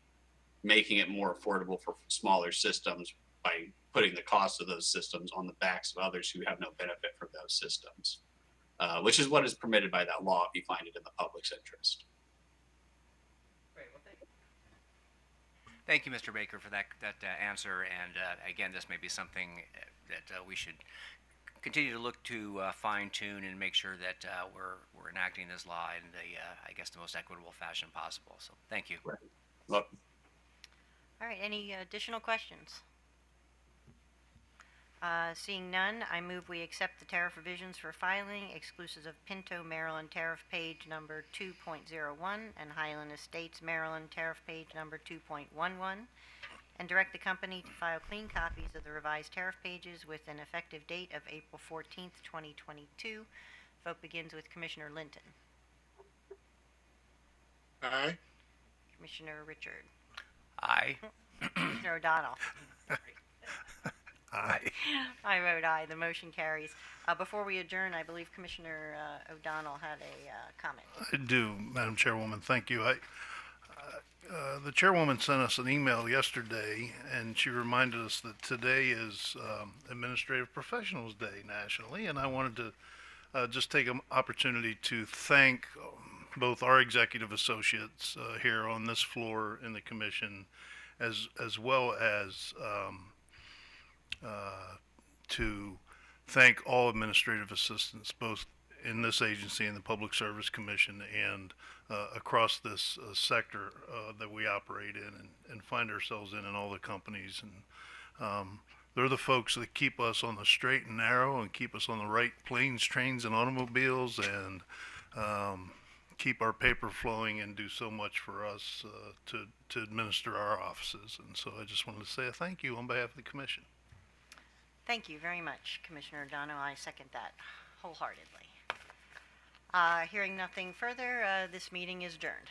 M: making it more affordable for smaller systems by putting the cost of those systems on the backs of others who have no benefit from those systems, which is what is permitted by that law if you find it in the public's interest.
N: Great. Well, thank you, Mr. Baker, for that answer. And again, this may be something that we should continue to look to fine tune and make sure that we're enacting this law in the I guess the most equitable fashion possible. So thank you.
M: Right. Look.
A: All right, any additional questions? Seeing none, I move we accept the tariff revisions for filing exclusive of Pinto, Maryland tariff page number 2.01 and Highland Estates, Maryland tariff page number 2.11, and direct the company to file clean copies of the revised tariff pages with an effective date of April 14th, 2022. Vote begins with Commissioner Linton.
B: Aye.
A: Commissioner Richard.
N: Aye.
A: Commissioner O'Donnell.
E: Aye.
A: I vote aye. The motion carries. Before we adjourn, I believe Commissioner O'Donnell had a comment.
E: I do, Madam Chairwoman. Thank you. The chairwoman sent us an email yesterday, and she reminded us that today is Administrative Professionals Day nationally, and I wanted to just take an opportunity to thank both our executive associates here on this floor in the commission, as well as to thank all administrative assistants, both in this agency and the Public Service Commission and across this sector that we operate in and find ourselves in all the companies. And they're the folks that keep us on the straight and narrow and keep us on the right planes, trains, and automobiles, and keep our paper flowing and do so much for us to administer our offices. And so I just wanted to say a thank you on behalf of the commission.
A: Thank you very much, Commissioner O'Donnell. I second that wholeheartedly. Hearing nothing further, this meeting is adjourned.